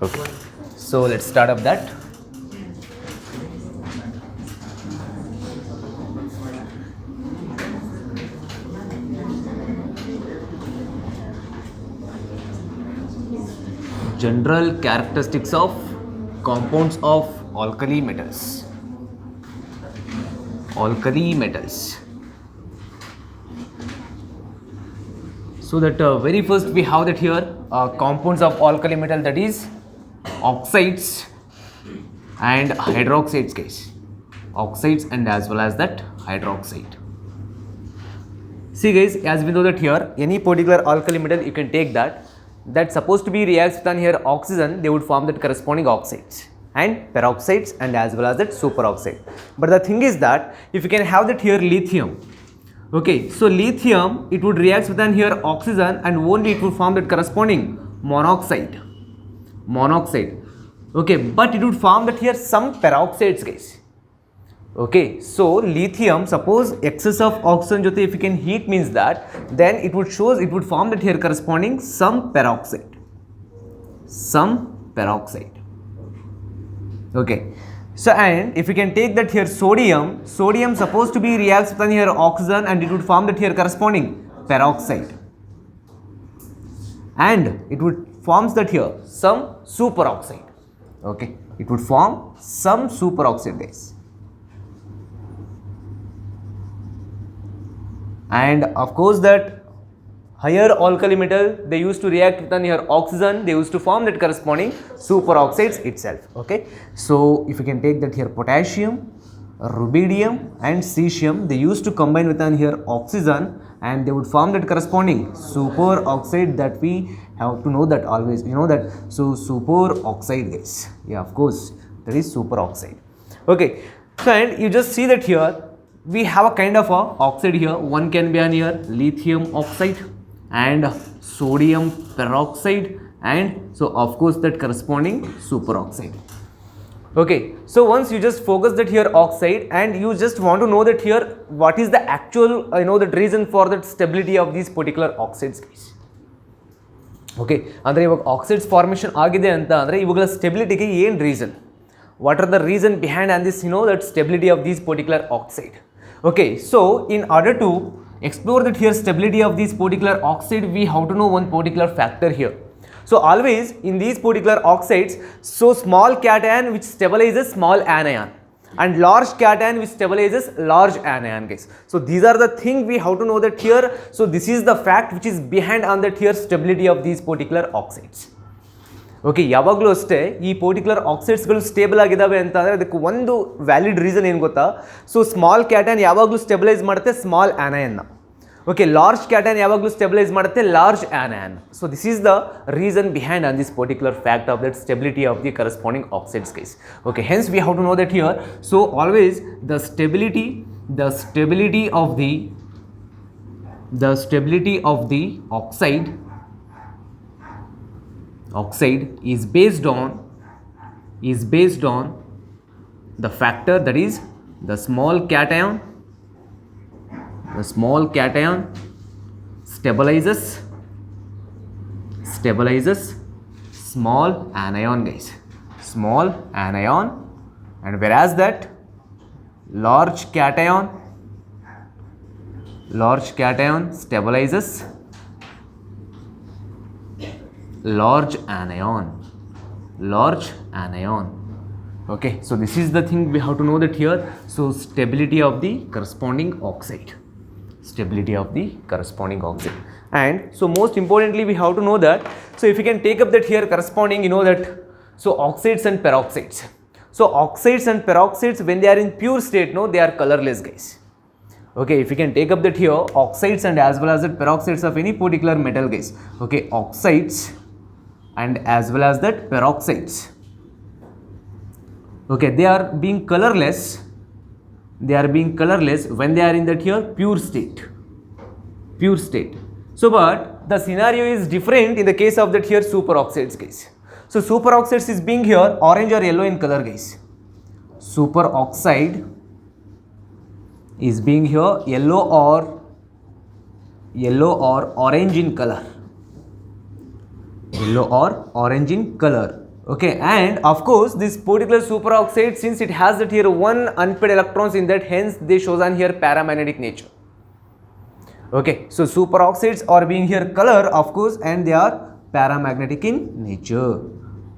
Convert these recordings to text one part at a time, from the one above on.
Okay, so let's start up that. General characteristics of compounds of alkali metals. Alkali metals. So that very first we have that here compounds of alkali metal, that is oxides and hydroxides guys. Oxides and as well as that hydroxide. See guys, as we know that here any particular alkali metal you can take that's supposed to be reacts with here oxygen, they would form that corresponding oxides and peroxides and as well as that superoxide. But the thing is that if you can have that here lithium, okay, so lithium it would react with here oxygen and only it would form that corresponding monoxide, okay, but it would form that here some peroxides guys. Okay, so lithium, suppose excess of oxygen jyote if you can heat means that then it would form that here corresponding some peroxide. Okay, so and if you can take that here sodium supposed to be reacts with here oxygen and it would form that here corresponding peroxide and it would forms that here some superoxide. Okay, it would form some superoxide guys. And of course that higher alkali metal, they used to react with here oxygen, they used to form that corresponding superoxides itself. Okay, so if you can take that here potassium, rubidium and cesium, they used to combine with here oxygen and they would form that corresponding superoxide, that we have to know that always, you know that. So superoxide guys, yeah, of course that is superoxide. Okay, so and you just see that here we have a kind of a oxide here. One can be on here lithium oxide and sodium peroxide and so of course that corresponding superoxide. Okay, so once you just focus that here oxide and you just want to know that here what is the actual the reason for that stability of these particular oxides guys. Okay, andre ivaga oxides formation agide anta andre ivagala stability ge ಏನು reason, what are the reason behind and this that stability of these particular oxide. Okay, so in order to explore that here stability of these particular oxide, we have to know one particular factor here. So always in these particular oxides, so small cation which stabilizes small anion and large cation which stabilizes large anion guys. So these are the thing we have to know that here. So this is the fact which is behind on that here stability of these particular oxides. Okay, ಯಾವಾಗಲೂ ಅಷ್ಟೇ ಈ particular ಆಕ್ಸೈಡ್ಸ್ಗಳು stable ಆಗಿದ್ದಾವೆ ಅಂತ ಅಂದರೆ ಅದಕ್ಕೆ ಒಂದು valid reason ಏನು ಗೊತ್ತಾ? ಸೊ ಸ್ಮಾಲ್ ಕ್ಯಾಟನ್ ಯಾವಾಗಲೂ ಸ್ಟೆಬಿಲೈಸ್ ಮಾಡುತ್ತೆ ಸ್ಮಾಲ್ ಆನಯನ್ನ. ಓಕೆ, ಲಾರ್ಜ್ ಕ್ಯಾಟನ್ ಯಾವಾಗಲೂ ಸ್ಟೆಬಿಲೈಸ್ ಮಾಡುತ್ತೆ large anion. So this is the reason behind on this particular fact of that stability of the corresponding oxides guys. Okay, hence we have to know that here. So always the stability of the oxide is based on the factor, that is the small cation stabilizes small anion guys, small anion, and whereas that large cation stabilizes large anion. Okay, so this is the thing we have to know that here. So stability of the corresponding oxide, and so most importantly we have to know that. So if you can take up that here corresponding that, so oxides and peroxides. So oxides and peroxides, when they are in pure state, they are colorless guys. Okay, if you can take up that here oxides and as well as the peroxides of any particular metal guys. Okay, oxides and as well as that peroxides, okay, they are being colorless when they are in that here pure state. So but the scenario is different in the case of that here superoxides guys. So superoxides is being here orange or yellow in color guys. Superoxide is being here yellow or orange in color. Okay, and of course this particular superoxide, since it has that here one unpaired electrons in that, hence they shows on here paramagnetic nature. Okay, so superoxides are being here color, of course, and they are paramagnetic in nature.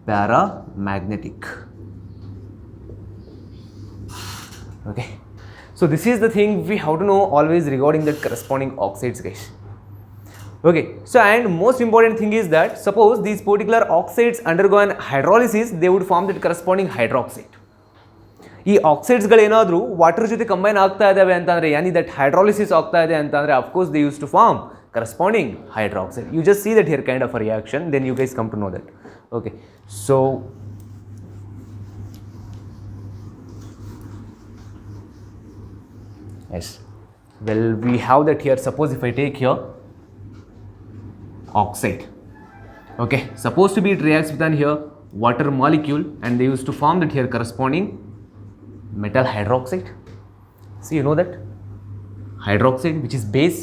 Paramagnetic. Okay, so this is the thing we have to know always regarding that corresponding oxides, guys. Okay, so and most important thing is that suppose these particular oxides undergo an hydrolysis, they would form that corresponding hydroxide. ಈ ಆಕ್ಸೈಡ್ಸ್ಗಳು ಏನಾದರೂ water ಜೊತೆ combine ಆಗ್ತಾ ಇದ್ದಾವೆ ಅಂತಂದರೆ, ಯಾನಿ that hydrolysis ಆಗ್ತಾ ಇದೆ ಅಂತಂದರೆ, of course they use to form corresponding hydroxide. You just see that here kind of a reaction, then you guys come to know that. Okay, so yes, well we have that here. Suppose if I take here oxide, okay, supposed to be it reacts with an here water molecule, and they used to form that here corresponding metal hydroxide. See, you know that hydroxide, which is base.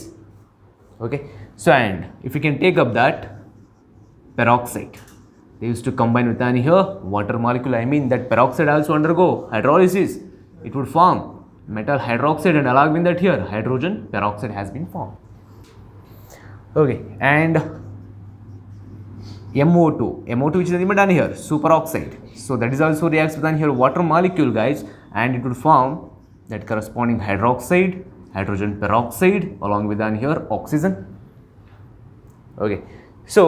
Okay, so and if you can take up that peroxide, they used to combine with an here water molecule. I mean that peroxide also undergo hydrolysis, it would form metal hydroxide, and along with that here hydrogen peroxide has been formed. Okay, and MO2 which is nothing but down here superoxide, so that is also reacts with an here water molecule, guys, and it would form that corresponding hydroxide, hydrogen peroxide, along with an here oxygen. Okay, so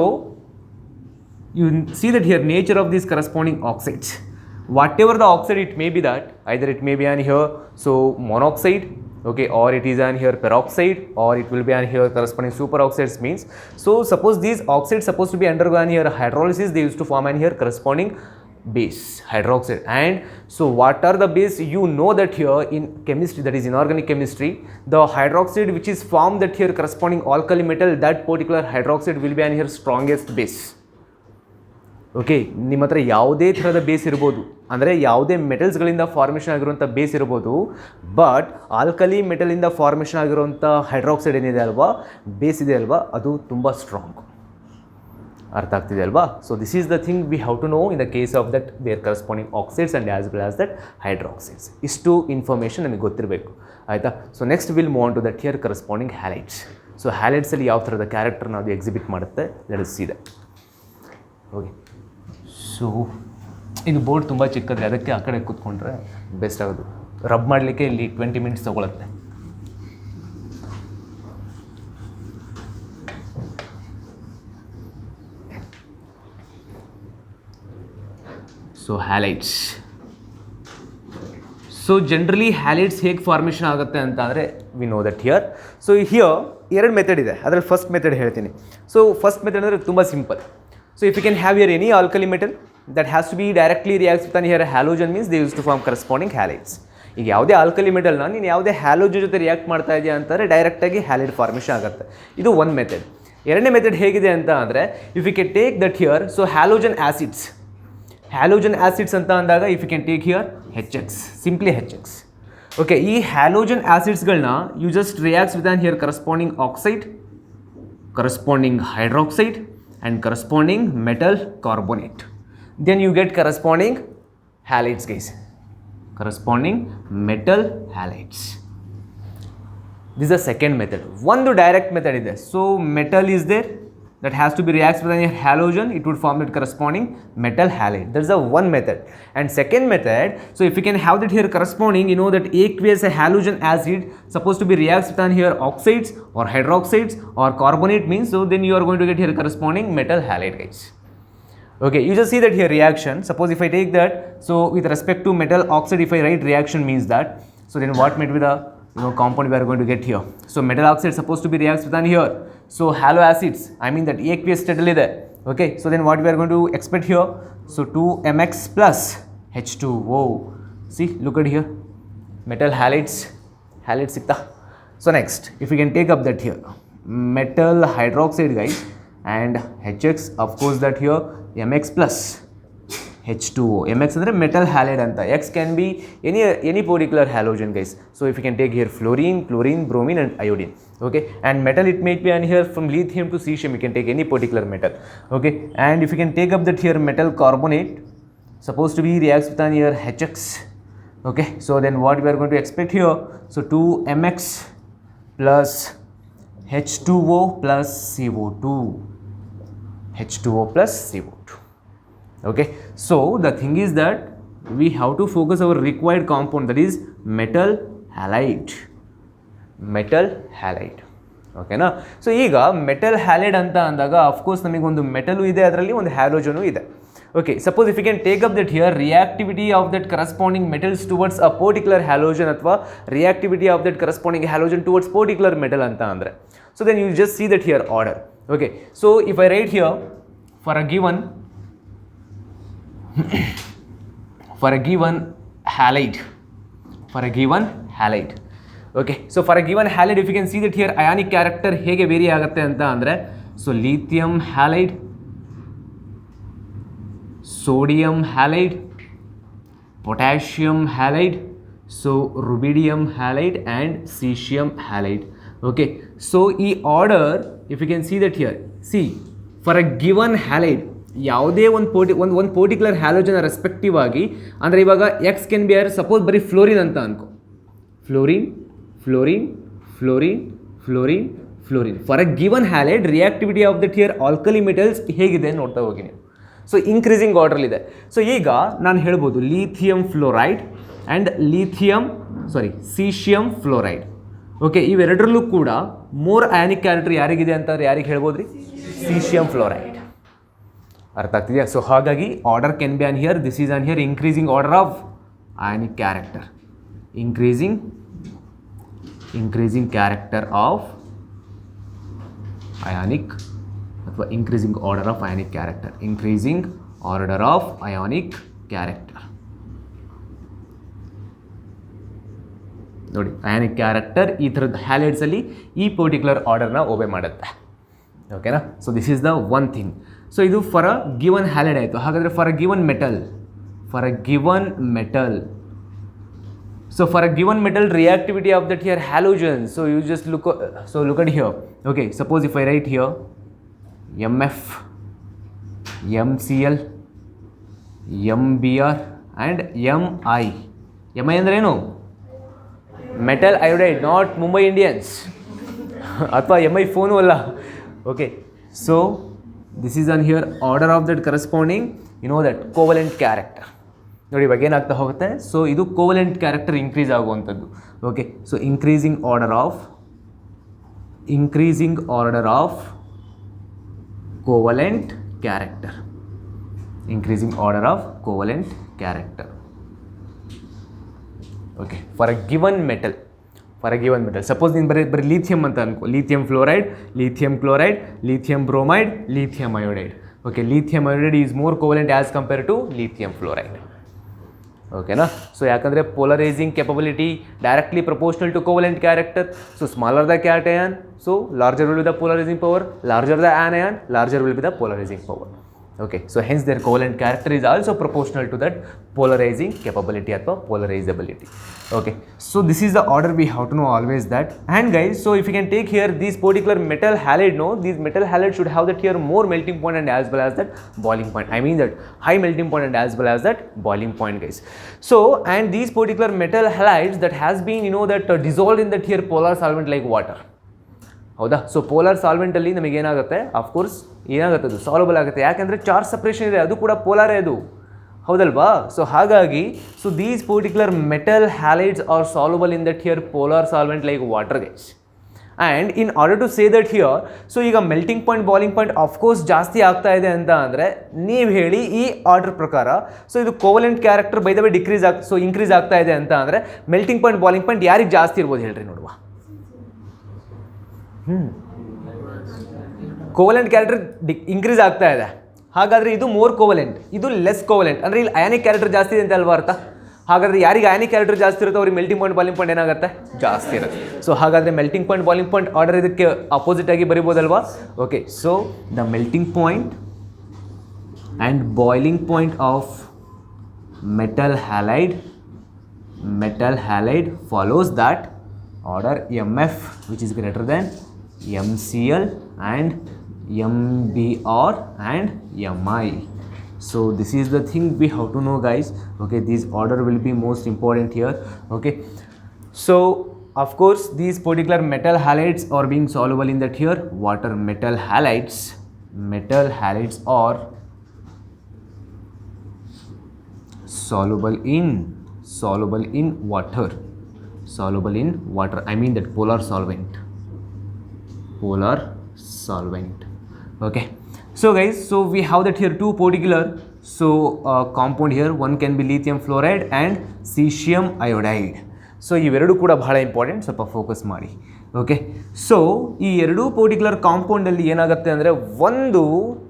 you see that here nature of these corresponding oxides, whatever the oxide it may be, that either it may be an here so monoxide, okay, or it is an here peroxide, or it will be an here corresponding superoxides means. So suppose these oxides supposed to be undergo an here hydrolysis, they used to form an here corresponding base hydroxide. And so what are the base? You know that here in chemistry, that is inorganic chemistry, the hydroxide which is formed that here corresponding alkali metal, that particular hydroxide will be an here strongest base. Okay, ನಿಮ್ಮ ಹತ್ರ ಯಾವುದೇ ಥರದ base ಇರ್ಬೋದು, ಅಂದರೆ ಯಾವುದೇ ಮೆಟಲ್ಸ್ಗಳಿಂದ formation ಆಗಿರುವಂಥ base ಇರ್ಬೋದು, but alkali ಮೆಟಲಿಂದ formation ಆಗಿರುವಂಥ ಹೈಡ್ರಾಕ್ಸೈಡ್ ಏನಿದೆ ಅಲ್ವಾ, ಬೇಸ್ ಇದೆ ಅಲ್ವಾ, ಅದು ತುಂಬ ಸ್ಟ್ರಾಂಗ್. ಅರ್ಥ ಆಗ್ತಿದೆ ಅಲ್ವಾ? So this is the thing we have to know in the case of that their corresponding oxides and as well as that hydroxides. ಇಷ್ಟು ಇನ್ಫಾರ್ಮೇಷನ್ ನಮಗೆ ಗೊತ್ತಿರಬೇಕು, ಆಯಿತಾ? So next will move on to that here corresponding halides. So ಹ್ಯಾಲೈಡ್ಸಲ್ಲಿ ಯಾವ ಥರದ ಕ್ಯಾರೆಕ್ಟರ್ನ ಅದು exhibit ಮಾಡುತ್ತೆ, let us see that. Okay, so ಇದು ಬೋರ್ಡ್ ತುಂಬ ಚಿಕ್ಕದ್ರೆ, ಅದಕ್ಕೆ ಆ ಕಡೆ ಕೂತ್ಕೊಂಡ್ರೆ ಬೆಸ್ಟ್ ಆಗೋದು. ರಬ್ ಮಾಡಲಿಕ್ಕೆ ಇಲ್ಲಿ 20 ಮಿನಿಟ್ಸ್ ತೊಗೊಳುತ್ತೆ. So halides, so generally halides ಹೇಗೆ ಫಾರ್ಮೇಷನ್ ಆಗುತ್ತೆ ಅಂತ ಅಂದರೆ we know that here. So here ಎರಡು ಮೆಥಡ್ ಇದೆ, ಅದರಲ್ಲಿ ಫಸ್ಟ್ ಮೆಥಡ್ ಹೇಳ್ತೀನಿ. ಸೊ ಫಸ್ಟ್ ಮೆಥಡ್ ಅಂದರೆ ತುಂಬ simple. So if you can have here any alkali metal that has to be directly reacts with here halogen, means they used to form corresponding halides. ಈಗ ಯಾವುದೇ alkali ಮೆಟಲ್ನ ನೀನು ಯಾವುದೇ halogen ಜೊತೆ react ಮಾಡ್ತಾ ಇದೆಯಾ ಅಂತಂದರೆ ಡೈರೆಕ್ಟಾಗಿ ಹ್ಯಾಲೈಡ್ ಫಾರ್ಮೇಷನ್ ಆಗುತ್ತೆ. ಇದು ಒಂದು ಮೆಥಡ್. ಎರಡನೇ ಮೆಥಡ್ ಹೇಗಿದೆ ಅಂತ ಅಂದರೆ, if you can take that here, so halogen acids ಅಂತ ಅಂದಾಗ if you can take here HX, simply HX. Okay, ಈ ಹ್ಯಾಲೋಜನ್ ಆ್ಯಸಿಡ್ಸ್ಗಳನ್ನ you just reacts with here corresponding oxide, corresponding hydroxide and corresponding metal carbonate, then you get corresponding halides, guys, corresponding metal halides. This is the second method. One direct method is there. So metal is there that has to be reacts with a halogen, it would form that corresponding metal halide. That's the one method. And second method, so if you can have that here corresponding, you know that aqueous halogen acid supposed to be reacts with here oxides or hydroxides or carbonate means, so then you are going to get here corresponding metal halide, guys. Okay, you just see that here reaction. Suppose if I take that, so with respect to metal oxide, if I write reaction means that, so then what might be the compound we are going to get here? So metal oxide supposed to be reacts with here. So halo acids, I mean that aqueous steadily there. Okay, so then what we are going to expect here? So 2mx plus H2O. See, look at here, metal halides sikta. So next, if we can take up that here metal hydroxide, guys, and HX, of course that here mx plus H2O. Mx ಅಂದರೆ metal halide ಅಂತ. X can be any particular halogen guys. So if you can take here fluorine, chlorine, bromine and iodine. Okay, and metal it may be on here from lithium to cesium, you can take any particular metal. Okay, and if you can take up that here metal carbonate, supposed to be reacts with on here HX. Okay, so then what we are going to expect here, so 2mx plus H2O plus CO2, H2O plus CO2. Okay, so the thing is that we have to focus our required compound, that is metal halide. Metal halide. ಓಕೆನಾ. So ಈಗ metal halide ಅಂತ ಅಂದಾಗ of course ನಮಗೊಂದು metal ಇದೆ, ಅದರಲ್ಲಿ ಒಂದು halogen ಇದೆ. Okay, suppose if you can take up that here reactivity of that corresponding metals towards a particular halogen ಅಥವಾ reactivity of that corresponding halogen towards particular metal ಅಂತ ಅಂದರೆ, so then you just see that here order. Okay, so if I write here for a given halide, for a given halide. Okay, so for a given halide, if you can see that here ionic character ಹೇಗೆ vary ಆಗುತ್ತೆ ಅಂತ ಅಂದರೆ, so lithium halide, sodium halide, potassium halide, so rubidium halide and caesium halide. Okay, so ಈ order if you can see that here, see for a given halide ಯಾವುದೇ ಒಂದು particular halogen respective ಆಗಿ, ಅಂದರೆ ಇವಾಗ X can be or suppose ಬರೀ fluorine ಅಂತ ಅನ್ಕೋ, fluorine fluorine fluorine fluorine fluorine. For a given halide reactivity of that here alkali metals ಹೇಗಿದೆ ನೋಡ್ತಾ ಹೋಗಿ ನೀವು. So increasing ಆರ್ಡ್ರಲ್ಲಿದೆ. ಸೊ ಈಗ ನಾನು ಹೇಳ್ಬೋದು lithium fluoride and caesium fluoride. Okay, ಇವೆರಡರಲ್ಲೂ ಕೂಡ ಮೋರ್ ಅಯಾನಿಕ್ ಕ್ಯಾರೆಕ್ಟರ್ ಯಾರಿಗಿದೆ ಅಂತಂದರೆ ಯಾರಿಗೆ ಹೇಳ್ಬೋದು ರೀ? Caesium fluoride. ಅರ್ಥ ಆಗ್ತಿದೆಯಾ? ಸೊ ಹಾಗಾಗಿ order can be an here, this is an here increasing order of ionic character, increasing character of ionic ಅಥವಾ increasing order of ionic character, increasing order of ionic character. ನೋಡಿ, ionic character ಈ ಥರದ ಹ್ಯಾಲೈಡ್ಸಲ್ಲಿ ಈ particular ಆರ್ಡರ್ನ ಒಬೆ ಮಾಡುತ್ತೆ. ಓಕೆನಾ? So this is the one thing. So ಇದು for a given halide ಆಯಿತು. ಹಾಗಾದರೆ for a given metal, so for a given metal reactivity of that here halogen, so you just look at here. Okay, suppose if I write here Mf, Mcl, Mbr and Mi. Mi ಅಂದ್ರೆ ಏನು? Metal iodide, not Mumbai Indians ಅಥವಾ MI phone ಅಲ್ಲ. Okay, so this is an here order of that corresponding that covalent character. ನೋಡಿ, ಇವಾಗ ಏನಾಗ್ತಾ ಹೋಗುತ್ತೆ, so ಇದು covalent character increase ಆಗುವಂಥದ್ದು. Okay, so increasing order of covalent character, increasing order of covalent character. Okay, for a given metal, suppose ನೀನು ಬರೀ lithium ಅಂತ ಅನ್ಕೋ, lithium fluoride, lithium chloride, lithium bromide, lithium iodide. Okay, lithium iodide is more covalent as compare to lithium fluoride. ಓಕೆನಾ? So ಯಾಕಂದರೆ polarising capability directly proportional to covalent character. So smaller the cation, so larger will be the polarizing power, larger the anion, larger will be the polarizing power. Okay, so hence their covalent character is also proportional to that polarizing capability or polarizability. Okay, so this is the order we have to know always that. And guys, so if you can take here these particular metal halide, these metal halide should have that here more melting point and as well as that boiling point. I mean that high melting point and as well as that boiling point, guys. So and these particular metal halides that has been that dissolved in that here polar solvent like water. ಹೌದಾ? So polar ಸಾಲ್ವೆಂಟಲ್ಲಿ ನಮಗೇನಾಗುತ್ತೆ, of course ಏನಾಗುತ್ತೆ, ಅದು ಸಾಲ್ವಬಲ್ ಆಗುತ್ತೆ. ಯಾಕೆಂದರೆ charge separation ಇದೆ, ಅದು ಕೂಡ ಪೋಲಾರೇ ಅದು, ಹೌದಲ್ವಾ? ಸೊ ಹಾಗಾಗಿ so these particular metal halides are soluble in that here polar solvent like water, guys. And in order to say that here, so ಈಗ melting point boiling point of course ಜಾಸ್ತಿ ಆಗ್ತಾ ಇದೆ ಅಂತ ಅಂದರೆ ನೀವು ಹೇಳಿ ಈ ಆರ್ಡರ್ ಪ್ರಕಾರ, ಸೊ ಇದು covalent character by the way increase ಆಗ್ತಾ ಇದೆ ಅಂತ ಅಂದರೆ ಮೆಲ್ಟಿಂಗ್ ಪಾಯಿಂಟ್ ಬಾಯ್ಲಿಂಗ್ ಪಾಯಿಂಟ್ ಯಾರಿಗೆ ಜಾಸ್ತಿ ಇರ್ಬೋದು ಹೇಳ್ರಿ ನೋಡುವ. ಕೋವಲೆಂಟ್ ಕ್ಯಾರೆಕ್ಟರ್ ಇನ್ಕ್ರೀಸ್ ಆಗ್ತಾ ಇದೆ, ಹಾಗಾದರೆ ಇದು ಮೋರ್ ಕೋವಲೆಂಟ್, ಇದು ಲೆಸ್ ಕೋವಲೆಂಟ್. ಅಂದರೆ ಇಲ್ಲಿ ಅಯಾನಿಕ್ ಕ್ಯಾರೆಕ್ಟರ್ ಜಾಸ್ತಿ ಇದೆ ಅಂತ ಅಲ್ವಾ ಅರ್ಥ? ಹಾಗಾದರೆ ಯಾರಿಗೆ ಅಯಾನಿಕ್ ಕ್ಯಾರೆಕ್ಟರ್ ಜಾಸ್ತಿ ಇರುತ್ತೋ ಅವ್ರಿಗೆ ಮೆಲ್ಟಿಂಗ್ ಪಾಯಿಂಟ್ ಬಾಯ್ಲಿಂಗ್ ಪಾಯಿಂಟ್ ಏನಾಗುತ್ತೆ, ಜಾಸ್ತಿ ಇರುತ್ತೆ. ಸೊ ಹಾಗಾದರೆ melting point boiling point order ಇದಕ್ಕೆ ಅಪೋಸಿಟ್ ಆಗಿ ಬರಿಬೋದಲ್ವಾ? Okay, so the melting point and boiling point of metal halide follows that order MF, which is greater than MCl and MBr and Mi. So this is the thing we have to know, guys. Okay, this order will be most important here. Okay, so of course these particular metal halides are being soluble in that here water. Metal halides are soluble in water. I mean that polar solvent. Okay, so guys, so we have that here two particular compound here. One can be lithium fluoride and cesium iodide. So ಇವೆರಡು ಕೂಡ ಬಹಳ important, ಸ್ವಲ್ಪ focus ಮಾಡಿ. Okay, so ಈ ಎರಡೂ particular ಕಾಂಪೌಂಡಲ್ಲಿ ಏನಾಗುತ್ತೆ ಅಂದರೆ ಒಂದು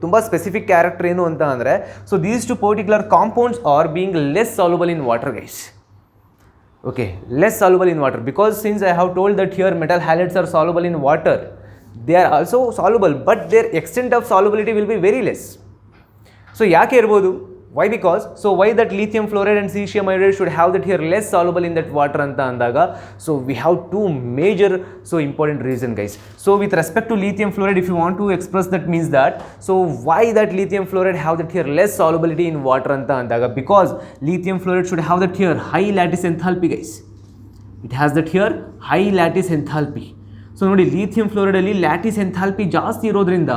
ತುಂಬ ಸ್ಪೆಸಿಫಿಕ್ ಕ್ಯಾರೆಕ್ಟರ್ ಏನು ಅಂತ ಅಂದರೆ, so these two particular compounds are being less soluble in water, guys. Okay, less soluble in water, because since I have told that here metal halides are soluble in water, they are also soluble, but their extent of solubility will be very less. So ಯಾಕೆ ಇರ್ಬೋದು? Why? Because so why that lithium fluoride and cesium iodide should have that here less soluble in that water anta andaga, so we have two major important reason, guys. So with respect to lithium fluoride, if you want to express that, means that so why that lithium fluoride have that here less solubility in water anta andaga, because lithium fluoride should have that here high lattice enthalpy, guys. It has that here high lattice enthalpy. So ನೋಡಿ, lithium fluoride ಅಲ್ಲಿ lattice enthalpy ಜಾಸ್ತಿ ಇರೋದ್ರಿಂದ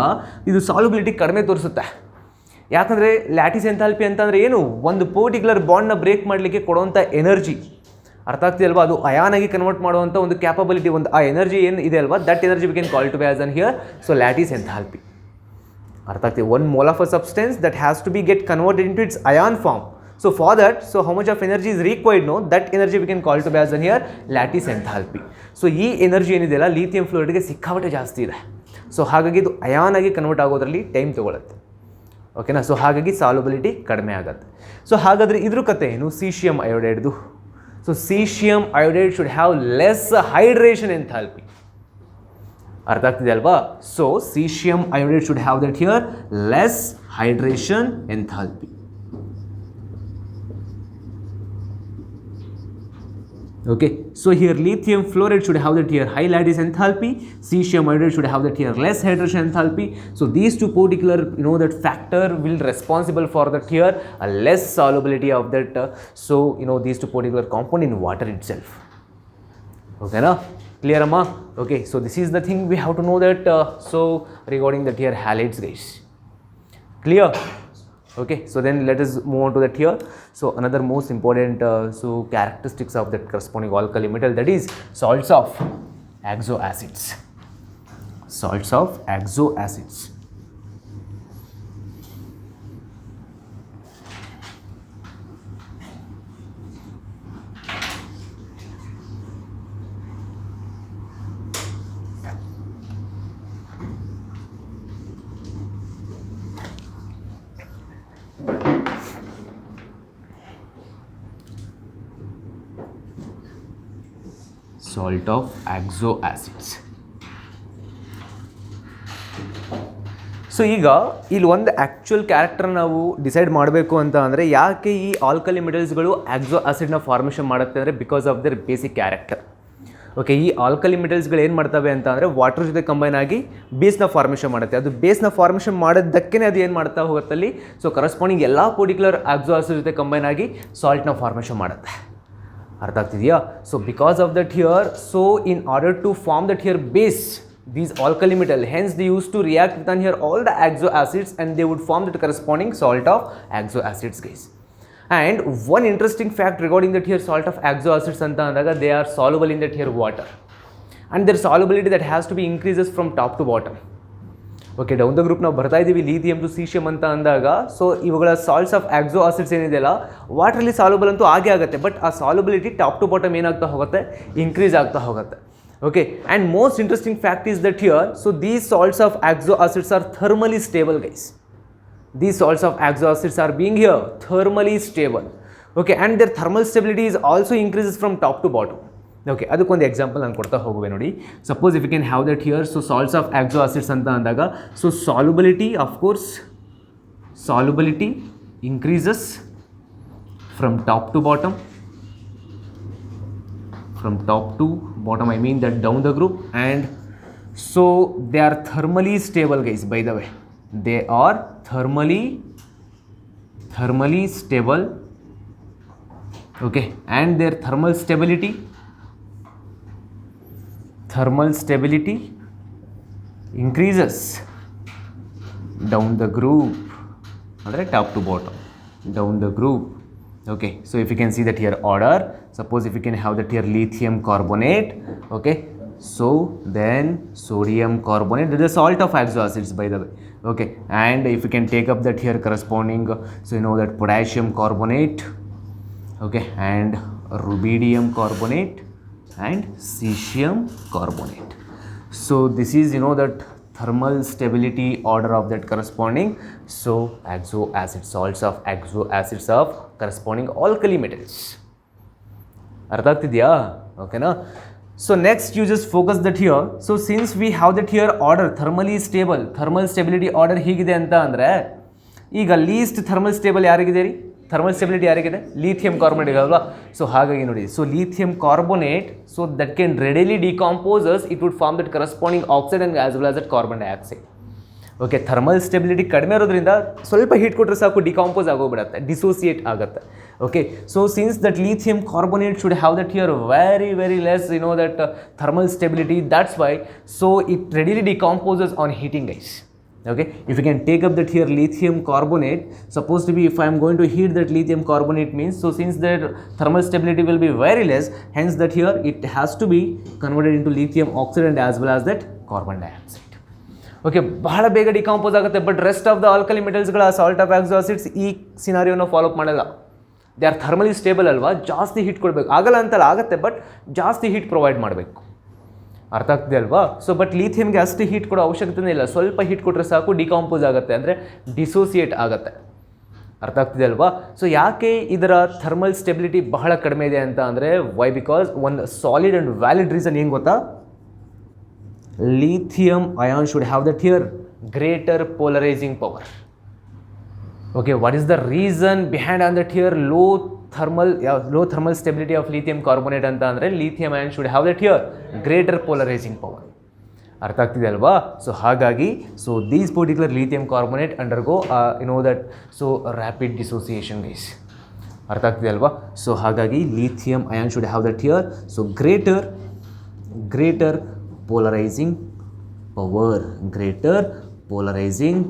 ಇದು solubility ಕಡಿಮೆ ತೋರಿಸುತ್ತೆ. ಯಾಕಂದರೆ lattice enthalpy ಅಂತಂದರೆ ಏನು? ಒಂದು ಪರ್ಟಿಕ್ಯುಲರ್ ಬಾಂಡ್ನ ಬ್ರೇಕ್ ಮಾಡಲಿಕ್ಕೆ ಕೊಡುವಂಥ ಎನರ್ಜಿ, ಅರ್ಥ ಆಗ್ತಿದೆಯಲ್ವಾ? ಅದು ಅಯಾನಾಗಿ ಕನ್ವರ್ಟ್ ಮಾಡುವಂಥ ಒಂದು ಕ್ಯಾಪಬಿಲಿಟಿ, ಒಂದು ಆ ಎನರ್ಜಿ ಏನು ಇದೆ ಅಲ್ವಾ, that energy we can call to be as an here lattice enthalpy. ಅರ್ಥ ಆಗ್ತಿದೆ? One mole of a substance that has to be get converted into its ion form. So for that, so how much of energy is required? No, that energy we can call to be as in here lattice enthalpy. So ಈ energy ಏನಿದೆಯಲ್ಲ lithium ಫ್ಲೂರೈಡ್ಗೆ ಸಿಕ್ಕಾಪಟ್ಟೆ ಜಾಸ್ತಿ ಇದೆ. So ಹಾಗಾಗಿ ಇದು ion ಆಗಿ convert ಆಗೋದ್ರಲ್ಲಿ time ತೊಗೊಳುತ್ತೆ. ಓಕೆನಾ? So ಹಾಗಾಗಿ ಸಾಲ್ಯುಬಿಲಿಟಿ ಕಡಿಮೆ ಆಗುತ್ತೆ. ಸೊ ಹಾಗಾದರೆ ಇದ್ರ ಕತೆ ಏನು? ಸೀಶಿಯಂ ಅಯೋಡೈಡ್ದು. So caesium iodide should have less hydration enthalpy. ಅರ್ಥ ಆಗ್ತಿದೆ ಅಲ್ವಾ? So caesium iodide should have that here less hydration enthalpy. Okay, so here lithium fluoride should have that here high lattice enthalpy, cesium iodide should have that here less hydration enthalpy. So these two particular, that factor will responsible for that here a less solubility of that these two particular compound in water itself. Okay na? Clear amma? Okay, so this is the thing we have to know that regarding that here halides, guys. Clear? Okay, so then let us move on to that here. So another most important characteristics of that corresponding alkali metal, that is salts of axoacids. Salts of axoacids. Salt of axoacids. So ಈಗ ಇಲ್ಲಿ ಒಂದು actual character ನಾವು decide ಮಾಡಬೇಕು ಅಂತ ಅಂದರೆ, ಯಾಕೆ ಈ alkali ಮೆಟಲ್ಸ್ಗಳು ಆಕ್ಸೋ ಆಸಿಡ್ನ formation ಮಾಡುತ್ತೆ ಅಂದರೆ because of there basic character. Okay, ಈ ಆಲ್ಕಲಿ ಮೆಟಲ್ಸ್ಗಳು ಏನು ಮಾಡ್ತವೆ ಅಂತ ಅಂದರೆ ವಾಟರ್ ಜೊತೆ ಕಂಬೈನ್ ಆಗಿ ಬೇಸ್ನ ಫಾರ್ಮೇಷನ್ ಮಾಡುತ್ತೆ. ಅದು ಬೇಸ್ನ ಫಾರ್ಮೇಷನ್ ಮಾಡೋದಕ್ಕೇ ಅದು ಏನು ಮಾಡ್ತಾ ಹೋಗುತ್ತಲ್ಲಿ, ಸೊ ಕರೆಸ್ಪಾಂಡಿಂಗ್ ಎಲ್ಲ ಪರ್ಟಿಕ್ಯುಲರ್ ಆಕ್ಸೋ ಆಸಿಡ್ ಜೊತೆ ಕಂಬೈನ್ ಆಗಿ ಸಾಲ್ಟ್ನ ಫಾರ್ಮೇಷನ್ ಮಾಡುತ್ತೆ. ಅರ್ಥ ಆಗ್ತಿದೆಯಾ? So because of that here, so in order to form that here base, these alkali metal, hence they used to react with here all the axo acids and they would form the corresponding salt of axo acids, guys. And one interesting fact regarding that here salt of axo acids anta andaga, they are soluble in that here water, and their solubility that has to be increases from top to bottom. Okay, down the group ನಾವು ಬರ್ತಾ ಇದ್ದೀವಿ lithium to ಸೀಶಿಯಂ ಅಂತ ಅಂದಾಗ, so ಇವುಗಳ salts of oxo acids ಏನಿದೆಯಲ್ಲ ವಾಟ್ರಲ್ಲಿ soluble ಅಂತೂ ಆಗೇ ಆಗುತ್ತೆ, ಬಟ್ ಆ ಸಾಲ್ಯುಬಿಲಿಟಿ ಟಾಪ್ ಟು ಬಾಟಮ್ ಏನಾಗ್ತಾ ಹೋಗುತ್ತೆ, ಇನ್ಕ್ರೀಸ್ ಆಗ್ತಾ ಹೋಗುತ್ತೆ. Okay, and most interesting fact is that here, so these salts of axo acids are thermally stable, guys. These salts of axo acids are being here thermally stable. Okay, and their thermal stability is also increases from top to bottom. Okay, ಅದಕ್ಕೊಂದು example ನಾನು ಕೊಡ್ತಾ ಹೋಗುವೆ ನೋಡಿ. Suppose if you can have that here, so salts of oxo acids ಅಂತ ಅಂದಾಗ, so solubility of course solubility increases from top to bottom. From top to bottom, I mean that down the group. And so they are thermally stable, guys, by the way. They are thermally stable, okay, and their thermal stability increases down the group, alright, top to bottom, down the group. Okay, so if you can see that here order, suppose if you can have that here lithium carbonate, okay, so then sodium carbonate, that is salt of oxo acids, by the way, okay, and if you can take up that here corresponding, so you know that potassium carbonate, okay, and rubidium carbonate and cesium carbonate. So this is, you know, that thermal stability order of that corresponding, so oxo acid, salts of oxo acids of corresponding alkali metals. ಅರ್ಥ ಆಗ್ತಿದೆಯಾ? ಓಕೆನಾ? So next you just focus that here. So since we have that here order thermally stable, thermal stability order ಹೀಗಿದೆ ಅಂತ ಅಂದರೆ ಈಗ list thermal stable ಯಾರಿಗಿದೆ ರೀ? Thermal stability ಯಾರಿಗಿದೆ? Lithium carbonate ಅಲ್ವಾ? ಸೊ ಹಾಗಾಗಿ ನೋಡಿ, so lithium carbonate, so that can readily decomposes, it would form that corresponding oxide and as well as that carbon dioxide. Okay, thermal stability ಕಡಿಮೆ ಇರೋದ್ರಿಂದ ಸ್ವಲ್ಪ heat ಕೊಟ್ಟರೆ ಸಾಕು ಡಿಕಾಂಪೋಸ್ ಆಗೋಗ್ಬಿಡುತ್ತೆ, ಡಿಸೋಸಿಯೇಟ್ ಆಗುತ್ತೆ. Okay, so since that lithium carbonate should have that here very less, you know that thermal stability, that's why so it readily ಡಿಕಾಂಪೋಸಸ್ on heating guys. Okay, if you can take up that here lithium carbonate, supposed to be if I am going to heat that lithium carbonate means, so since that thermal stability will be very less, hence that here it has to be converted into lithium oxide and as well as that carbon dioxide. Okay, ಬಹಳ ಬೇಗ decompose ಆಗುತ್ತೆ, but rest of the alkali ಮೆಟಲ್ಸ್ಗಳ salt of oxo acids ಈ ಸಿನಾರಿಯೋನ follow up ಮಾಡಲ್ಲ. They are thermally stable ಅಲ್ವಾ, ಜಾಸ್ತಿ heat ಕೊಡಬೇಕು, ಆಗಲ್ಲ ಅಂತಲ್ಲ, ಆಗುತ್ತೆ, ಬಟ್ ಜಾಸ್ತಿ ಹೀಟ್ ಪ್ರೊವೈಡ್ ಮಾಡಬೇಕು. ಅರ್ಥ ಆಗ್ತಿದೆ ಅಲ್ವಾ? ಸೊ ಬಟ್ ಲಿಥಿಯಮ್ಗೆ ಅಷ್ಟು ಹೀಟ್ ಕೊಡೋ ಅವಶ್ಯಕತೆನೇ ಇಲ್ಲ, ಸ್ವಲ್ಪ ಹೀಟ್ ಕೊಟ್ಟರೆ ಸಾಕು ಡಿಕಾಂಪೋಸ್ ಆಗುತ್ತೆ, ಅಂದರೆ ಡಿಸೋಸಿಯೇಟ್ ಆಗುತ್ತೆ. ಅರ್ಥ ಆಗ್ತಿದೆ ಅಲ್ವಾ? ಸೊ ಯಾಕೆ ಇದರ ಥರ್ಮಲ್ ಸ್ಟೆಬಿಲಿಟಿ ಬಹಳ ಕಡಿಮೆ ಇದೆ ಅಂತ ಅಂದರೆ ವೈ? ಬಿಕಾಸ್ ಒಂದು ಸಾಲಿಡ್ ಆ್ಯಂಡ್ ವ್ಯಾಲಿಡ್ ರೀಸನ್ ಏನು ಗೊತ್ತಾ? lithium ion should have that here greater polarizing power. Okay, what is the reason behind on that here low thermal stability of lithium carbonate anta andre lithium ion should have that here greater polarizing power. ಅರ್ಥ ಆಗ್ತಿದೆ ಅಲ್ವಾ? So ಹಾಗಾಗಿ so these particular lithium carbonate undergo you know that so rapid dissociation guys. ಅರ್ಥ ಆಗ್ತಿದೆ ಅಲ್ವಾ? So ಹಾಗಾಗಿ lithium ion should have that here so greater polarizing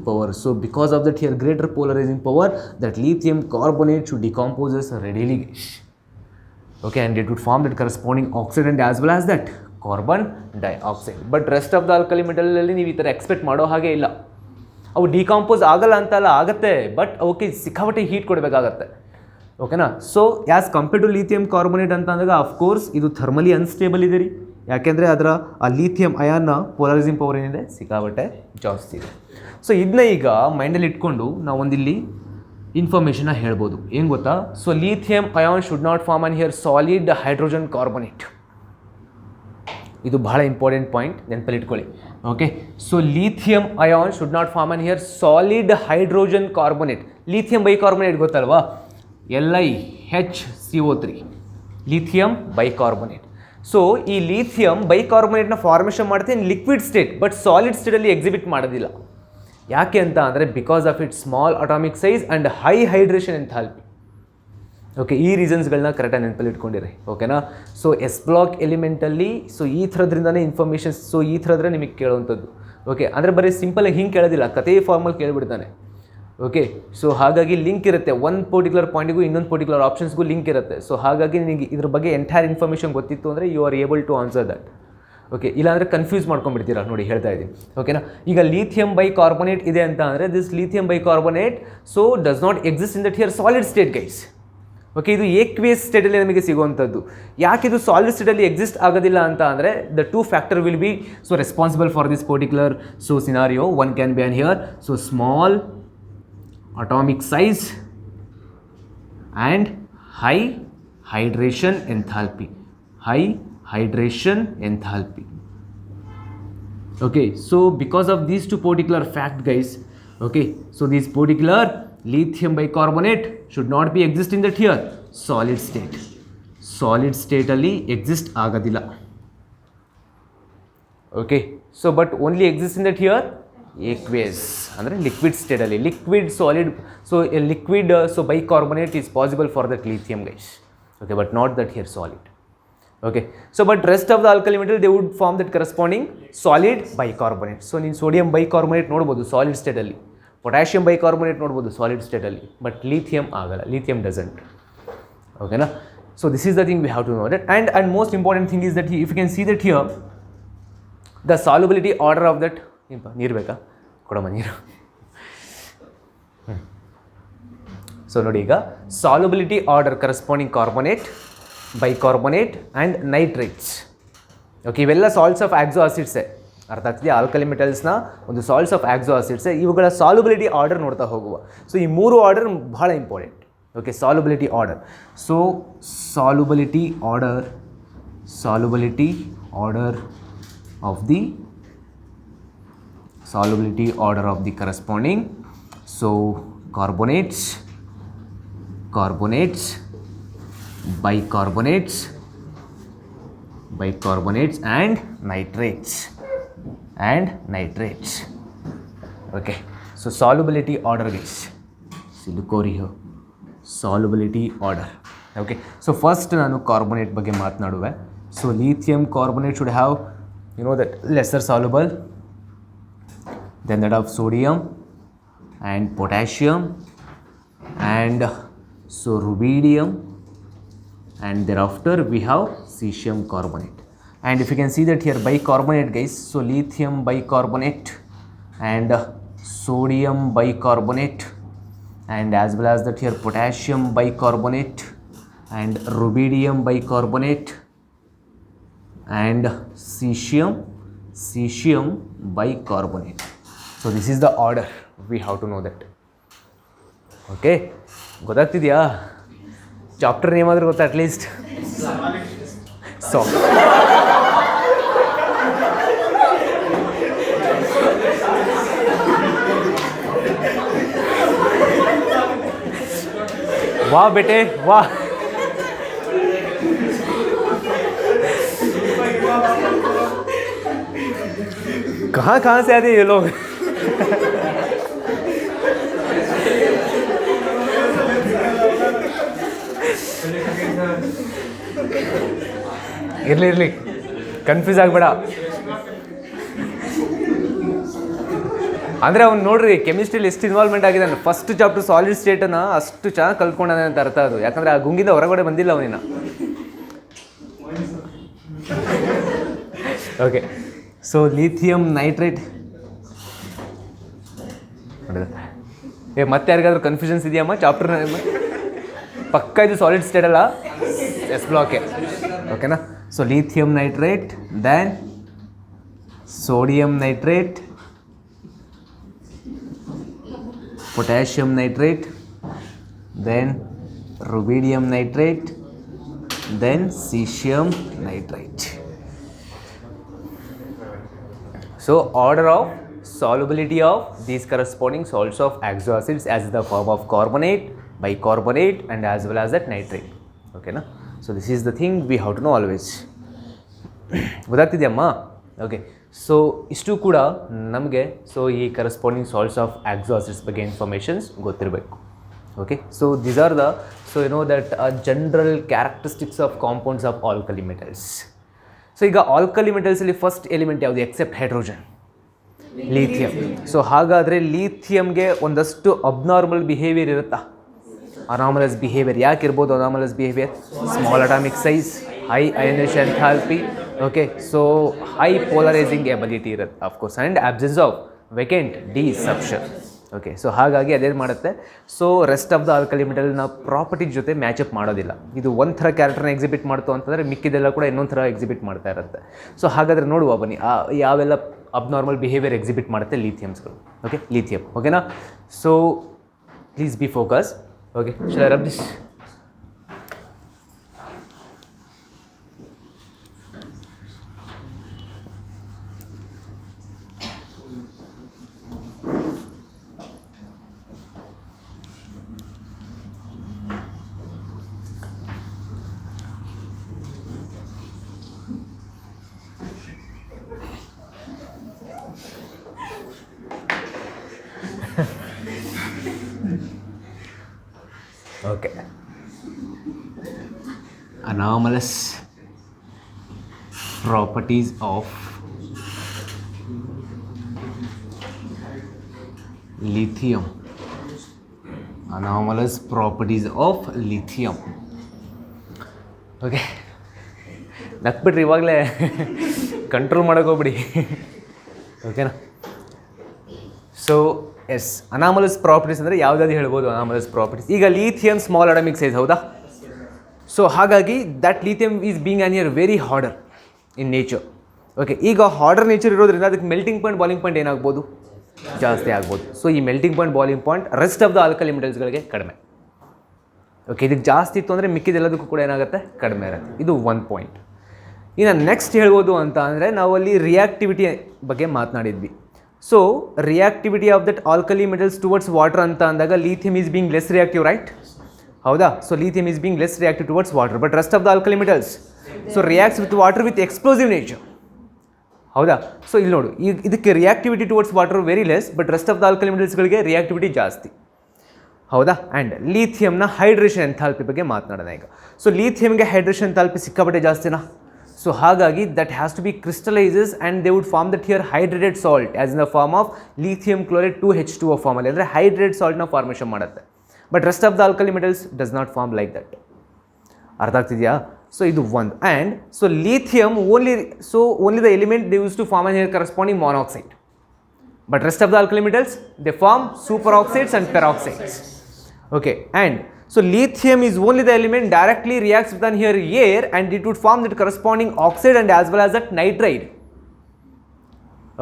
power. So because of that here greater polarizing power, that lithium carbonate should decomposes readily, okay, and it would form that corresponding oxide and as well as that carbon dioxide. But rest of the alkali metal ಅಲ್ಲಿ ನೀವು ಈ ಥರ expect ಮಾಡೋ ಹಾಗೆ ಇಲ್ಲ. ಅವು decompose ಆಗಲ್ಲ ಅಂತಲ್ಲ, ಆಗುತ್ತೆ, ಬಟ್ ಅವಕ್ಕೆ ಸಿಕ್ಕಾಪಟ್ಟೆ ಹೀಟ್ ಕೊಡಬೇಕಾಗತ್ತೆ. ಓಕೆನಾ? So as compared to lithium carbonate ಅಂತ ಅಂದಾಗ ಅಫ್ಕೋರ್ಸ್ ಇದು ಥರ್ಮಲಿ ಅನ್ಸ್ಟೇಬಲ್ ಇದೆ ರೀ, ಯಾಕೆಂದರೆ ಅದರ ಆ ಲಿಥಿಯಂ ಅಯಾನ್ನ ಪೋಲರೈಸಿಂಗ್ ಪವರ್ ಏನಿದೆ ಸಿಕ್ಕಾಪಟ್ಟೆ ಜಾಸ್ತಿ ಇದೆ. ಸೊ ಇದನ್ನ ಈಗ ಮೈಂಡಲ್ಲಿ ಇಟ್ಕೊಂಡು ನಾವು ಒಂದಿಲ್ಲಿ ಇನ್ಫಾರ್ಮೇಷನ್ನ ಹೇಳ್ಬೋದು. ಏನು ಗೊತ್ತಾ? So lithium ion should not form an here solid hydrogen carbonate. ಇದು ಬಹಳ ಇಂಪಾರ್ಟೆಂಟ್ ಪಾಯಿಂಟ್, ನೆನಪಲ್ಲಿ ಇಟ್ಕೊಳ್ಳಿ. Okay, so lithium ion should not form an here solid hydrogen carbonate. Lithium bicarbonate ಗೊತ್ತಲ್ವಾ? LiHCO3 lithium bicarbonate. ಸೊ ಈ lithium ಬೈಕಾರ್ಬೋನೇಟ್ನ formation ಮಾಡುತ್ತೆ in liquid state, but solid ಸ್ಟೇಟಲ್ಲಿ exhibit ಮಾಡೋದಿಲ್ಲ. ಯಾಕೆ ಅಂತ ಅಂದರೆ because of it small atomic size and high hydration enthalpy. Okay, ಈ ರೀಸನ್ಸ್ಗಳನ್ನ ಕರೆಕ್ಟಾಗಿ ನೆನಪಲ್ಲಿ ಇಟ್ಕೊಂಡಿರಿ. ಓಕೆನಾ? ಸೊ ಎಸ್ ಬ್ಲಾಕ್ ಎಲಿಮೆಂಟಲ್ಲಿ ಸೊ ಈ ಥರದ್ರಿಂದನೇ ಇನ್ಫಾರ್ಮೇಷನ್ಸ್, ಸೊ ಈ ಥರದ್ರೆ ನಿಮಗೆ ಕೇಳುವಂಥದ್ದು. ಓಕೆ, ಅಂದರೆ ಬರೀ ಸಿಂಪಲಾಗಿ ಹಿಂಗೆ ಕೇಳೋದಿಲ್ಲ, ಕಥೆ ಫಾರ್ಮಲ್ಲಿ ಕೇಳಿಬಿಡ್ತಾನೆ. ಓಕೆ, ಸೊ ಹಾಗಾಗಿ ಲಿಂಕ್ ಇರುತ್ತೆ, ಒಂದು ಪರ್ಟಿಕ್ಯುಲರ್ ಪಾಯಿಂಟಿಗೂ ಇನ್ನೊಂದು ಪರ್ಟಿಕ್ಯುಲರ್ ಆಪ್ಷನ್ಸ್ಗೂ ಲಿಂಕ್ ಇರುತ್ತೆ. ಸೊ ಹಾಗಾಗಿ ನಿಮಗೆ ಇದ್ರ ಬಗ್ಗೆ ಎಂಟೈರ್ ಇನ್ಫಾರ್ಮೇಷನ್ ಗೊತ್ತಿತ್ತು ಅಂದರೆ you are able to answer that. Okay, ಇಲ್ಲಾಂದರೆ ಕನ್ಫ್ಯೂಸ್ ಮಾಡ್ಕೊಂಡ್ಬಿಡ್ತೀರಾ. ನೋಡಿ ಹೇಳ್ತಾ ಇದ್ದೀನಿ. ಓಕೆನಾ? ಈಗ ಲಿಥಿಯಂ ಬೈಕಾರ್ಬೋನೇಟ್ ಇದೆ ಅಂತ ಅಂದರೆ this lithium bicarbonate so does not exist in that here solid state guys. Okay, ಇದು ಏಕ್ವಿಯಸ್ ಸ್ಟೇಟಲ್ಲಿ ನಮಗೆ ಸಿಗುವಂಥದ್ದು. ಯಾಕೆ ಇದು ಸಾಲಿಡ್ ಸ್ಟೇಟಲ್ಲಿ ಎಕ್ಸಿಸ್ಟ್ ಆಗೋದಿಲ್ಲ ಅಂತ ಅಂದರೆ the two factor will be so responsible for this particular so scenario. One can be an here so small atomic size and high hydration enthalpy. Okay, so because of these two particular fact guys, okay, so these particular lithium bicarbonate should not be exist in that here solid state. Solid state ಅಲ್ಲಿ exist ಆಗೋದಿಲ್ಲ. Okay, so but only exists in that here aqueous ಅಂದರೆ liquid state ಅಲ್ಲಿ liquid solid, so a liquid so bicarbonate is possible for that lithium guys. Okay, but not that here solid. Okay, so but rest of the alkali metal they would form that corresponding solid bicarbonate. So ನೀನು sodium bicarbonate ನೋಡ್ಬೋದು solid state ಅಲ್ಲಿ, potassium bicarbonate ನೋಡ್ಬೋದು solid state ಅಲ್ಲಿ, but lithium ಆಗಲ್ಲ, lithium doesn't. Okay na, so this is the thing we have to know that. And most important thing is that if you can see that here the solubility order of that ನೀರು ಬೇಕಾ ಕೊಡಮ್ಮ ನೀರು. So ನೋಡಿ ಈಗ solubility order corresponding carbonate, bicarbonate and nitrates. Okay, ಇವೆಲ್ಲ salts of ಆಕ್ಸೋ ಆಸಿಡ್ಸೇ, ಅರ್ಥ ಆಗ್ತಿದೆ? Alkali ಮೆಟಲ್ಸ್ನ ಒಂದು ಸಾಲ್ಟ್ಸ್ ಆಫ್ ಆಕ್ಸೋ ಆಸಿಡ್ಸೇ, ಇವುಗಳ ಸಾಲ್ಯುಬಿಲಿಟಿ ಆರ್ಡರ್ ನೋಡ್ತಾ ಹೋಗುವ. ಸೊ ಈ ಮೂರು ಆರ್ಡರ್ ಬಹಳ important. Okay, solubility order. So solubility order of the solubility order of the corresponding, so carbonates, bicarbonates and nitrates. Okay, so solubility order guys, look over here, solubility order. Okay, so first ನಾನು carbonate ಬಗ್ಗೆ ಮಾತನಾಡುವೆ. So lithium carbonate should have, you know, that lesser soluble than that of sodium and potassium and so rubidium, and thereafter we have cesium carbonate. And if you can see that here bicarbonate guys, so lithium bicarbonate and sodium bicarbonate and as well as that here potassium bicarbonate and rubidium bicarbonate and cesium bicarbonate. So this is the order, we have to know that. Okay, ಗೊತ್ತಾಗ್ತಿದೆಯಾ? Chapter name ಆದರೂ ಗೊತ್ತಾ at least? So वाह बेटे वाह, कहाँ से आते ये लोग? ಇರಲಿ ಕನ್ಫ್ಯೂಸ್ ಆಗಬೇಡ. ಅಂದರೆ ಅವ್ನು ನೋಡ್ರಿ ಕೆಮಿಸ್ಟ್ರಿಲಿ ಎಷ್ಟು ಇನ್ವಾಲ್ವ್ಮೆಂಟ್ ಆಗಿದೆ. ಫಸ್ಟ್ ಚಾಪ್ಟರ್ ಸಾಲಿಡ್ ಸ್ಟೇಟನ್ನು ಅಷ್ಟು ಚೆನ್ನಾಗಿ ಕಲ್ತ್ಕೊಂಡಾನೆ ಅಂತ ಅರ್ಥ ಅದು, ಯಾಕಂದರೆ ಆ ಗುಂಗಿಂದ ಹೊರಗಡೆ ಬಂದಿಲ್ಲ ಅವನಿನ. ಓಕೆ, ಸೊ ಲಿಥಿಯಂ ನೈಟ್ರೇಟ್ ಮತ್ತೆ ಯಾರಿಗಾದ್ರೂ ಕನ್ಫ್ಯೂಷನ್ಸ್ ಇದೆಯಮ್ಮ ಚಾಪ್ಟರ್? ಪಕ್ಕ ಇದು ಸಾಲಿಡ್ ಸ್ಟೇಟ್ ಅಲ್ಲ, ಎಸ್ ಬ್ಲಾಕೆ. ಓಕೆನಾ? So lithium nitrate, then sodium nitrate, potassium nitrate, then rubidium nitrate, then cesium nitrate. So order of solubility of these corresponding salts of oxo acids as the form of carbonate, bicarbonate and as well as that nitrate. Okay na? So this is the thing we have to know always. ಗೊತ್ತಾಗ್ತಿದೆಯಮ್ಮ? Okay, so ಇಷ್ಟು ಕೂಡ ನಮಗೆ so ಈ corresponding salts of oxo acids ಬಗ್ಗೆ informations ಗೊತ್ತಿರಬೇಕು. Okay, so these are the so you know that general characteristics of compounds of alkali metals. So ಈಗ alkali ಮೆಟಲ್ಸಲ್ಲಿ first element ಯಾವುದು ಎಕ್ಸೆಪ್ಟ್ ಹೈಡ್ರೋಜನ್? ಲಿಥಿಯಂ. ಸೊ ಹಾಗಾದರೆ ಲಿಥಿಯಮ್ಗೆ ಒಂದಷ್ಟು abnormal behaviour ಇರುತ್ತಾ? Anomalous behaviour. ಯಾಕೆ ಇರ್ಬೋದು anomalous behaviour? Small atomic size, high ionisation enthalpy, okay, so high polarising ability ಇರುತ್ತೆ of course, and absence of vacant ಡಿಸಪ್ಷನ್. ಓಕೆ, ಸೊ ಹಾಗಾಗಿ ಅದೇನು ಮಾಡುತ್ತೆ, so rest of the alkali ಮೆಟಲ್ನ ಪ್ರಾಪರ್ಟಿ ಜೊತೆ ಮ್ಯಾಚಪ್ ಮಾಡೋದಿಲ್ಲ. ಇದು ಒಂಥರ ಕ್ಯಾರೆಕ್ಟರ್ನ ಎಕ್ಸಿಬಿಟ್ ಮಾಡ್ತು ಅಂತಂದರೆ ಮಿಕ್ಕಿದೆಲ್ಲ ಕೂಡ ಇನ್ನೊಂದು ಥರ ಎಕ್ಸಿಬಿಟ್ ಮಾಡ್ತಾ ಇರುತ್ತೆ. ಸೊ ಹಾಗಾದರೆ ನೋಡುವ ಬನ್ನಿ ಯಾವೆಲ್ಲ ಅಬ್ನಾರ್ಮಲ್ ಬಿಹೇವಿಯರ್ ಎಕ್ಸಿಬಿಟ್ ಮಾಡುತ್ತೆ ಲಿಥಿಯಮ್ಸ್ಗಳು. Okay, lithium. ಓಕೆನಾ? So please be focus. Okay, shall I rub this? Okay. Anomalous properties of lithium. Anomalous properties of lithium. Okay. ನಕ್ಬಿಟ್ರಿ ಇವಾಗಲೇ ಕಂಟ್ರೋಲ್ ಮಾಡೋಕ್ಕೋಗ್ಬಿಡಿ. ಓಕೆನಾ? ಸೊ ಎಸ್, ಅನಾಮಲಸ್ ಪ್ರಾಪರ್ಟೀಸ್ ಅಂದರೆ ಯಾವುದಾದ್ರು ಹೇಳ್ಬೋದು ಅನಾಮಲಸ್ ಪ್ರಾಪರ್ಟೀಸ್. ಈಗ lithium small atomic size, ಹೌದಾ? So ಹಾಗಾಗಿ that lithium is being on year very order in nature. Okay, ಈಗ order nature ಇರೋದ್ರಿಂದ ಅದಕ್ಕೆ ಮೆಲ್ಟಿಂಗ್ ಪಾಯಿಂಟ್ ಬಾಯ್ಲಿಂಗ್ ಪಾಯಿಂಟ್ ಏನಾಗ್ಬೋದು? ಜಾಸ್ತಿ ಆಗ್ಬೋದು. ಸೊ ಈ melting point boiling point rest of the alkali ಮೆಟಲ್ಸ್ಗಳಿಗೆ ಕಡಿಮೆ. ಓಕೆ, ಇದಕ್ಕೆ ಜಾಸ್ತಿ ಇತ್ತು ಅಂದರೆ ಮಿಕ್ಕಿದೆಲ್ಲದಕ್ಕೂ ಕೂಡ ಏನಾಗುತ್ತೆ? ಕಡಿಮೆ ಇರುತ್ತೆ. ಇದು ಒಂದು ಪಾಯಿಂಟ್. ಇನ್ನು ನೆಕ್ಸ್ಟ್ ಹೇಳ್ಬೋದು ಅಂತ ಅಂದರೆ ನಾವಲ್ಲಿ ರಿಯಾಕ್ಟಿವಿಟಿ ಬಗ್ಗೆ ಮಾತನಾಡಿದ್ವಿ. So reactivity of that alkali metals towards water ಅಂತ ಅಂದಾಗ lithium is being less reactive, right? ಹೌದಾ? So lithium is being less reactive towards water, but rest of the alkali metals so reacts with water with explosive nature. ಹೌದಾ? So ಇಲ್ಲಿ ನೋಡು, ಈಗ ಇದಕ್ಕೆ reactivity towards water very less, but rest of the alkali ಮೆಟಲ್ಸ್ಗಳಿಗೆ reactivity ಜಾಸ್ತಿ. ಹೌದಾ? And ಲೀಥಿಯಂನ hydration enthalpy ಬಗ್ಗೆ ಮಾತನಾಡೋಣ ಈಗ. ಸೊ ಲೀಥಿಯಂಗೆ ಹೈಡ್ರೇಷನ್ ಎಂಥಾಲ್ಪಿ ಸಿಕ್ಕಾಪಟ್ಟೆ ಜಾಸ್ತಿನಾ? ಸೊ ಹಾಗಾಗಿ that has to be crystallises and they would form that here hydrated salt as in the form of lithium chloride 2H2O ಫಾರ್ಮಲ್ಲಿ, ಅಂದರೆ ಹೈಡ್ರೇಟೆಡ್ ಸಾಲ್ಟ್ನ ಫಾರ್ಮೇಷನ್ ಮಾಡುತ್ತೆ. But rest of the alkali metals does not form like that. ಅರ್ಥ ಆಗ್ತಿದೆಯಾ? So ಇದು ಒಂದು. And so lithium only the element they use to form an here corresponding monoxide. But rest of the alkali metals, they form superoxides and peroxides. Okay, and so lithium is only the element directly reacts with an here air and it would form that corresponding oxide and as well as that nitride.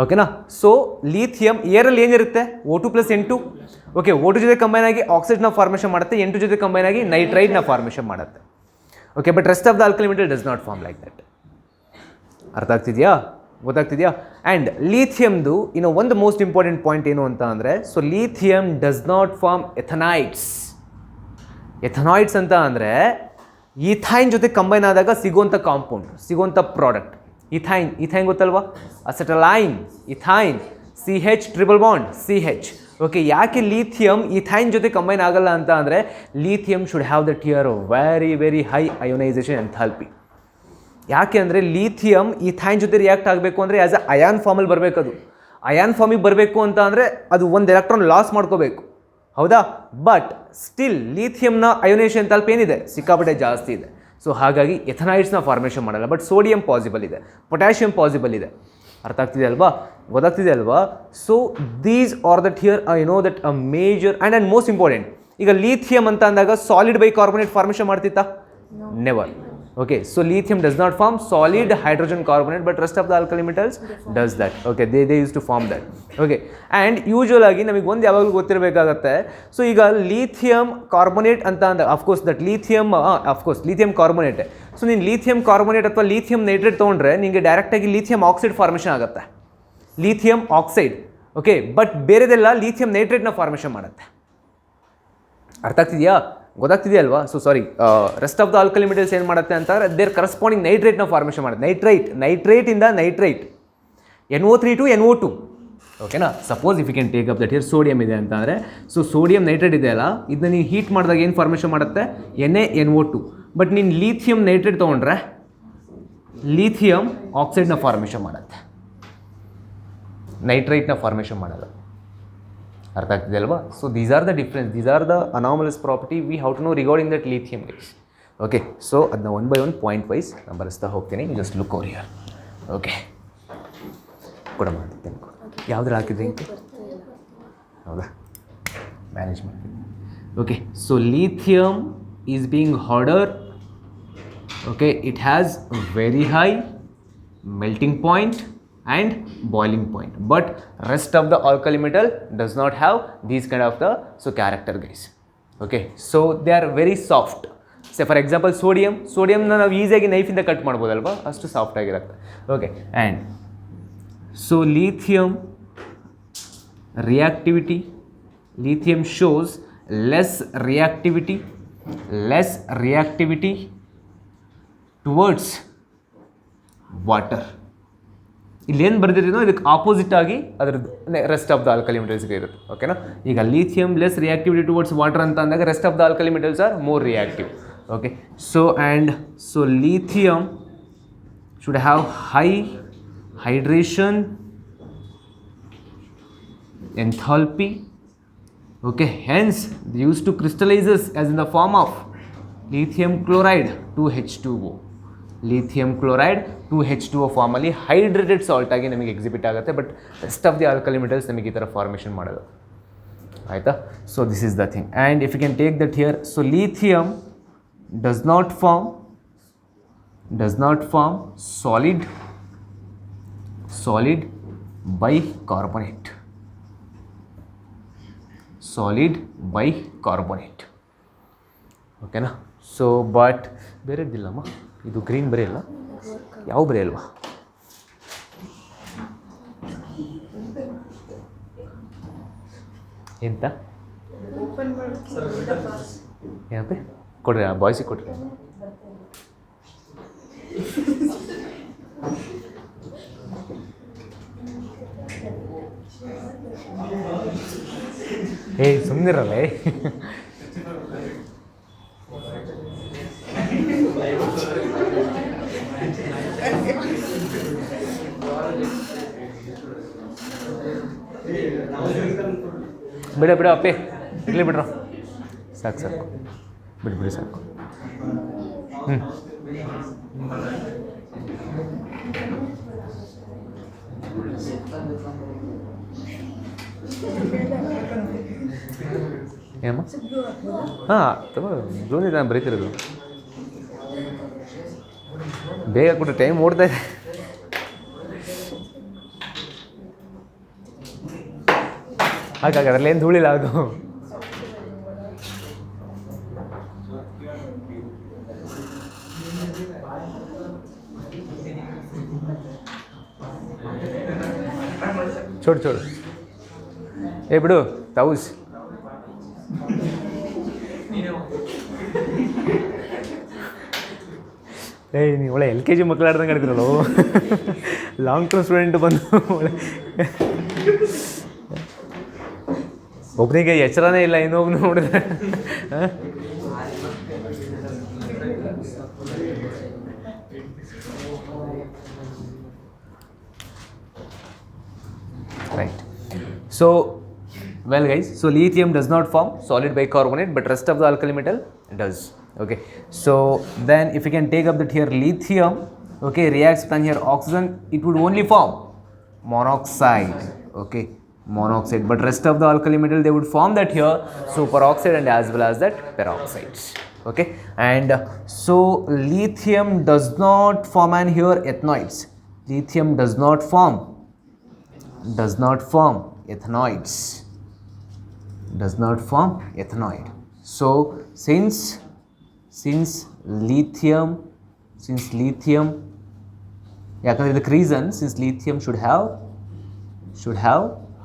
Okay na? So lithium air ಅಲ್ಲಿ ಏನಿರುತ್ತೆ? O2 plus N2. Okay, O2 ಜೊತೆ combine ಆಗಿ ಆಕ್ಸೈಡ್ನ formation ಮಾಡುತ್ತೆ, N2 ಜೊತೆ combine ಆಗಿ ನೈಟ್ರೈಡ್ನ formation ಮಾಡುತ್ತೆ. Okay, but rest of the alkali metal does not form like that. ಅರ್ಥ ಆಗ್ತಿದೆಯಾ? ಗೊತ್ತಾಗ್ತಿದೆಯಾ? ಆ್ಯಂಡ್ ಲೀಥಿಯಮ್ದು ಇನ್ನು ಒಂದು ಮೋಸ್ಟ್ ಇಂಪಾರ್ಟೆಂಟ್ ಪಾಯಿಂಟ್ ಏನು ಅಂತ ಅಂದರೆ, so lithium does not form ethanoids. Ethanoids ಅಂತ ಅಂದರೆ ಈಥೈನ್ ಜೊತೆ ಕಂಬೈನ್ ಆದಾಗ ಸಿಗೋಂಥ ಕಾಂಪೌಂಡ್, ಸಿಗೋಂಥ ಪ್ರಾಡಕ್ಟ್ ಈಥೈನ್ ಗೊತ್ತಲ್ವಾ? Acetylene, ethyne, CH triple bond CH. Okay, ಯಾಕೆ ಲೀಥಿಯಂ ಈಥೈನ್ ಜೊತೆ ಕಂಬೈನ್ ಆಗಲ್ಲ ಅಂತ ಅಂದರೆ lithium should have that here very very high ionisation enthalpy. ಯಾಕೆ ಅಂದರೆ ಲೀಥಿಯಂ ಈಥೈನ್ ಜೊತೆ ರಿಯಾಕ್ಟ್ ಆಗಬೇಕು ಅಂದರೆ ಆ್ಯಸ್ ಅ ಅಯಾನ್ ಫಾರ್ಮಲ್ಲಿ ಬರಬೇಕು. ಅದು ಅಯಾನ್ ಫಾರ್ಮಿಗೆ ಬರಬೇಕು ಅಂತ ಅಂದರೆ ಅದು ಒಂದು ಎಲೆಕ್ಟ್ರಾನ್ ಲಾಸ್ ಮಾಡ್ಕೋಬೇಕು, ಹೌದಾ? ಬಟ್ ಸ್ಟಿಲ್ ಲೀಥಿಯಂನ ಅಯೋನೇಷನ್ ಎಂಥಾಲ್ಪಿ ಏನಿದೆ? ಸಿಕ್ಕಾಪಟ್ಟೆ ಜಾಸ್ತಿ ಇದೆ. ಸೊ ಹಾಗಾಗಿ ಎಥನಾಯ್ಡ್ಸ್ನ ಫಾರ್ಮೇಷನ್ ಮಾಡಲ್ಲ. ಬಟ್ ಸೋಡಿಯಂ ಪಾಸಿಬಲ್ ಇದೆ, ಪೊಟ್ಯಾಷಿಯಂ ಪಾಸಿಬಲ್ ಇದೆ. ಅರ್ಥ ಆಗ್ತಿದೆ ಅಲ್ವಾ? ಗೊತ್ತಾಗ್ತಿದೆ ಅಲ್ವಾ? So these are that here that a major and most important. ಈಗ ಲೀಥಿಯಂ ಅಂತ ಅಂದಾಗ ಸಾಲಿಡ್ ಬೈಕಾರ್ಬೊನೇಟ್ ಫಾರ್ಮೇಷನ್ ಮಾಡ್ತಿತ್ತಾ? Never. Okay, so lithium does not form solid hydrogen carbonate, but rest of the alkali metals does that. Okay, they used to form that. Okay, and usual ಆಗಿ ನಮಗೆ ಒಂದು ಯಾವಾಗಲೂ ಗೊತ್ತಿರಬೇಕಾಗತ್ತೆ. So ಈಗ lithium carbonate ಅಂತ ಅಂದ of course that lithium lithium carbonate. So ನೀನು lithium carbonate ಅಥವಾ ಲೀಥಿಯಂ ನೈಟ್ರೇಟ್ ತೊಗೊಂಡ್ರೆ ನಿಮಗೆ ಡೈರೆಕ್ಟಾಗಿ ಲೀಥಿಯಂ ಆಕ್ಸೈಡ್ ಫಾರ್ಮೇಷನ್ ಆಗುತ್ತೆ, ಲೀಥಿಯಂ ಆಕ್ಸೈಡ್. ಓಕೆ, ಬಟ್ ಬೇರೆದೆಲ್ಲ ಲೀಥಿಯಂ ನೈಟ್ರೇಟ್ನ ಫಾರ್ಮೇಷನ್ ಮಾಡುತ್ತೆ. ಅರ್ಥ ಆಗ್ತಿದೆಯಾ? ಗೊತ್ತಾಗ್ತಿದೆಯಲ್ವಾ? So sorry, rest of the alkali metals ಏನು ಮಾಡುತ್ತೆ ಅಂತಂದರೆ ದೇರ್ ಕರೆಸ್ಪಾಂಡಿಂಗ್ ನೈಟ್ರೇಟ್ನ ಫಾರ್ಮೇಷನ್ ಮಾಡುತ್ತೆ. ನೈಟ್ರೇಟಿಂದ ನೈಟ್ರೈಟ್, NO3 to NO2. ಓಕೆನಾ? Suppose if you can take up that here sodium ಇದೆ ಅಂತ ಅಂದರೆ, ಸೊ ಸೋಡಿಯಂ ನೈಟ್ರೇಟ್ ಇದೆ ಅಲ್ಲ, ಇದನ್ನ ನೀನು ಹೀಟ್ ಮಾಡಿದಾಗ ಏನು ಫಾರ್ಮೇಷನ್ ಮಾಡುತ್ತೆ? NaNO2. ಬಟ್ ನೀನು ಲೀಥಿಯಂ ನೈಟ್ರೇಟ್ ತೊಗೊಂಡ್ರೆ ಲೀಥಿಯಂ ಆಕ್ಸೈಡ್ನ ಫಾರ್ಮೇಷನ್ ಮಾಡುತ್ತೆ, ನೈಟ್ರೈಟ್ನ ಫಾರ್ಮೇಷನ್ ಮಾಡಲ್ಲ. ಅರ್ಥ ಆಗ್ತಿದೆ ಅಲ್ವಾ? So these are the difference, these are the anomalous property we how to know regarding that lithium guys. Okay, so ಅದನ್ನ one by one point wise ನಾನು ಬರೆಸ್ತಾ ಹೋಗ್ತೀನಿ. Just look over here. Okay, ಕೂಡ ಮಾಡ್ತಿದ್ದೇನೆ. ಯಾವ್ದು ಹಾಕಿದ್ರಿ? ಹೌದಾ? Management. Okay, so lithium is being harder. Okay, it has very high melting point and boiling point, but rest of the alkali metal does not have these kind of the character guys. Okay, so they are very soft. Say for example sodium na ನಾವು ಈಸಿಯಾಗಿ knife ಇಂದ cut ಮಾಡ್ಬೋದಲ್ವಾ, ಅಷ್ಟು soft ಆಗಿರುತ್ತೆ. Okay, and so lithium reactivity, lithium shows less reactivity towards water. ಇಲ್ಲೇನು ಬರ್ದಿದ್ದೀನೋ ಇದಕ್ಕೆ opposite ಆಗಿ ಅದ್ರದ್ದು rest of the alkali ಮೆಟಲ್ಸ್ಗೆ ಇರುತ್ತೆ. ಓಕೆನಾ. ಈಗ lithium less reactivity towards water ಅಂತ ಅಂದಾಗ rest of the alkali metals are more reactive. Okay. So lithium should have high hydration enthalpy. Okay, hence they used to crystallizes as in the form of lithium chloride 2H2O. lithium chloride 2H2O ಫಾರ್ಮಲ್ಲಿ hydrated salt ಆಗಿ ನಮಗೆ exhibit ಆಗುತ್ತೆ. But rest of the alkali metals ನಮಗೆ ಈ ಥರ formation ಮಾಡೋದು ಆಯಿತಾ. So this is the thing. And if you can take that here, so lithium does not form solid bicarbonate. ಓಕೆನಾ. ಸೊ ಬಟ್ ಬೇರೆದ್ದಿಲ್ಲಮ್ಮ, ಇದು ಗ್ರೀನ್ ಬರೆಯಲ್ಲ, ಯಾವ ಬರೆಯಲ್ವಾ? ಎಂತ ಏನಪ್ಪ ಕೊಡ್ರಿ, ಆ ಬಾಯ್ಸಿಗೆ ಕೊಡ್ರಿ. ಏಯ್ ಸುಮ್ಮನಿರಲ್ಲ. ಬಿಡ ಅಪ್ಪೆ, ಇರಲಿ ಬಿಡ್ರ, ಸಾಕು ಬಿಡಿ ಸಾಕು. ಏನಮ್ಮ? ಹಾಂ, ಬ್ಲೂನಿ ನಾನು ಬರೀತಿರೋದು. ಬೇಗ ಕೊಟ್ಟರೆ ಟೈಮ್ ಓಡ್ತಾ ಇದೆ. ಹಾಗಾಗಿ ಅದರಲ್ಲೇನು ಧೂಳಿಲ್ಲ ಅದು. ಚೋಡು ಏ ಬಿಡು ತಾವೂಸ್. ಏಯ್ ನೀವು ಒಳ್ಳೆ LKG ಮಕ್ಕಳು ಆಡ್ದಂಗೆ ಆಡ್ತಿರಲ್ಲ. ಲಾಂಗ್ ಟರ್ಮ್ ಸ್ಟೂಡೆಂಟ್ ಬಂದು ಒಬ್ಬನಿಗೆ ಎಚ್ಚರನೇ ಇಲ್ಲ, ಇನ್ನೊಬ್ನು ನೋಡಿದ್ರೆ. Right. So, well guys, so lithium does not form solid bicarbonate, but rest of the alkali metal does. Okay. So then if you can take up that here lithium, okay, reacts with here oxygen, it would only form monoxide. Okay, monoxide. But rest of the alkali metal, they would form that here superoxide and as well as that peroxides. Okay. And so lithium does not form and here ethanoids. Lithium does not form ethanoids. So since lithium, ಯಾಕಂದರೆ ಇದಕ್ಕೆ reason, since lithium should have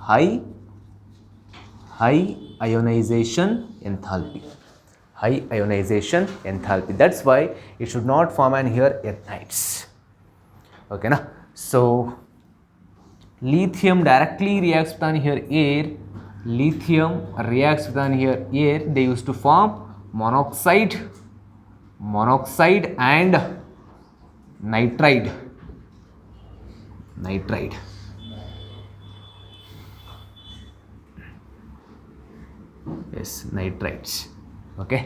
high ionization enthalpy. That's why it should not form and here ethanides. Okay na. So lithium directly reacts with here air. They used to form monoxide and nitride. Yes, nitrides. Okay,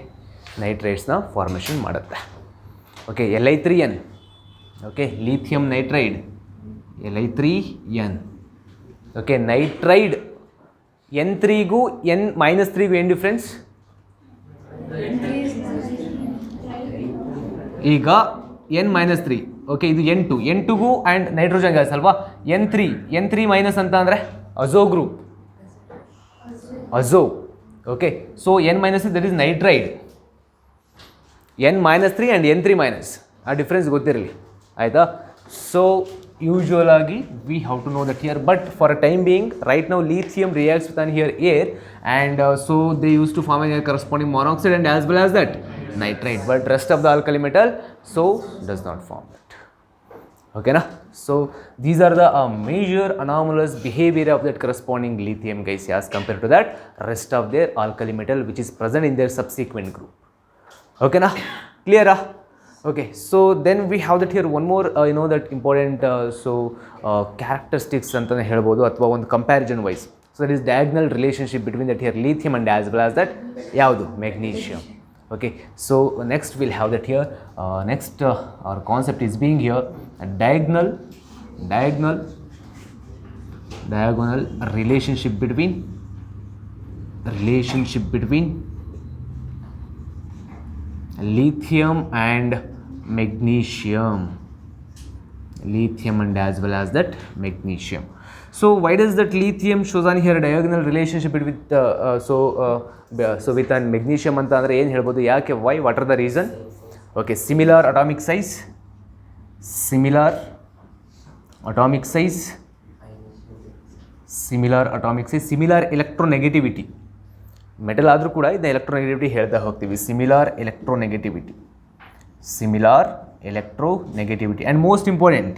nitrides na formation ಮಾಡುತ್ತೆ. Okay, Li3N. Okay, lithium nitride, Li3N. Okay, nitride N3ಗೂ N-3ಗೂ ಏನು difference? ಈಗ N-3. Okay, ಇದು N2ಗೂ and nitrogen gas ಅಲ್ವಾ. N3 minus ಅಂತ ಅಂದರೆ azo group, azo. Okay, so N- that is nitride. N-3 and N3-, ಆ difference ಗೊತ್ತಿರಲಿ ಆಯಿತಾ. So usual agi we have to know that here, but for a time being right now lithium reacts with here air, and so they used to form a corresponding monoxide and as well as that nitride, but rest of the alkali metal so does not form that. Okay, na? So these are the major anomalous behavior of that corresponding lithium guys as compared to that rest of their alkali metal which is present in their subsequent group. Okay, na? Clear? Okay, so then we have that here one more that important characteristics ಅಂತಲೇ ಹೇಳ್ಬೋದು ಅಥವಾ ಒಂದು comparison wise. So there is diagonal relationship between that here lithium and as well as that ಯಾವುದು magnesium. Okay, so next we'll have that here next our concept is being here a diagonal relationship between lithium and magnesium, and as well as that magnesium. So why does that lithium shows on here a diagonal relationship with with an magnesium anta andre ಏನು ಹೇಳ್ಬೋದು, ಯಾಕೆ, why, what are the reason? Okay, similar atomic size, similar electronegativity. Metal ಆದರೂ ಕೂಡ ಇದನ್ನ electronegativity ಹೇಳ್ತಾ ಹೋಗ್ತೀವಿ. Similar electronegativity and most important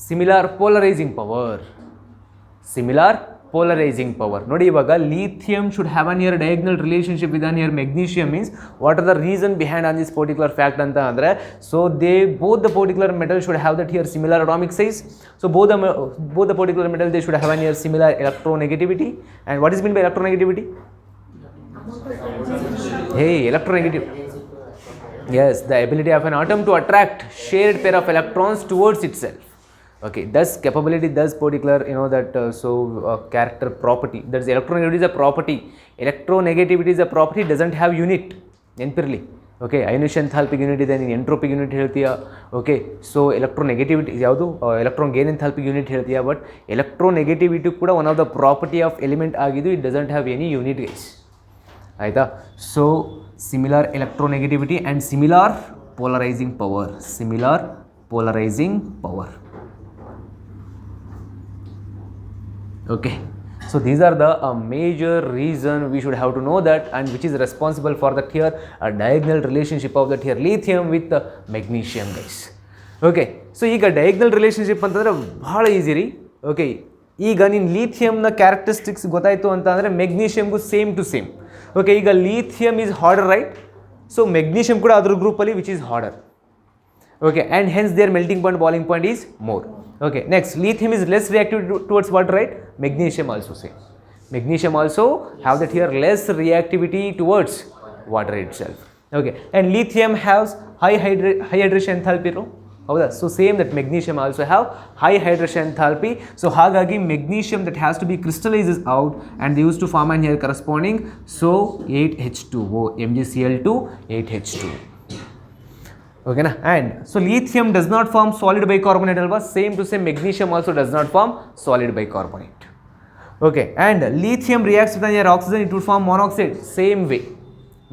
similar polarising power. ನೋಡಿ, ಇವಾಗ lithium should have an here diagonal relationship with an here magnesium means what are the reason behind on this particular fact ಅಂತ ಅಂದರೆ, so both the particular metal should have that here similar atomic size. So both the particular metal they should have an here similar electronegativity. And what is meant by electronegativity? Hey, electronegativity. Yes, the ability of an atom to attract shared pair of electrons towards itself. Okay, thus capability, thus particular that character property, that is electronegativity is a property, electronegativity is a property, doesn't have unit ನೆನಪಿರಲಿ. Okay, ionisation enthalpic unit ಇದೆ, ನೀನು entropic unit ಹೇಳ್ತೀಯಾ. Okay, so electronegativity ಯಾವುದು, electron gain enthalpic unit ಹೇಳ್ತೀಯಾ. But electronegativity ಕೂಡ one of the property of element ಆಗಿದ್ದು, it doesn't have any unit guys. ಆಯಿತಾ? So similar electronegativity and similar polarising power. Okay, so these are the major reason we should have to know that, and which is responsible for that here a diagonal relationship of that here lithium with magnesium guys. Okay, so ಈಗ diagonal relationship ಅಂತಂದರೆ ಭಾಳ easy ರೀ. Okay, ಈಗ ನೀನು ಲೀಥಿಯಮ್ನ characteristics ಗೊತ್ತಾಯಿತು ಅಂತ ಅಂದರೆ ಮೆಗ್ನೀಷಿಯಮ್ಗೂ ಸೇಮ್ ಟು ಸೇಮ್. ಓಕೆ, ಈಗ lithium is harder, right? So magnesium ಕೂಡ ಅದ್ರ ಗ್ರೂಪಲ್ಲಿ which is harder. Okay, and hence their melting point, boiling point is more. Okay, next, lithium is less reactive towards water, right? Magnesium also same. Magnesium also have that here less reactivity towards water itself. Okay, and lithium has high hydration enthalpy, no? ಹೌದಾ? So same that magnesium also have high hydration enthalpy. So ಹಾಗಾಗಿ magnesium that has to be crystallises out and they use to form and here corresponding so 8H2O, MgCl2 8H2. ಓಕೆನಾ? And so lithium does not form solid bicarbonate ಅಲ್ವಾ? Same to same magnesium also does not form solid bicarbonate. Okay, and lithium reacts with an oxygen, it would form monoxide. Same way,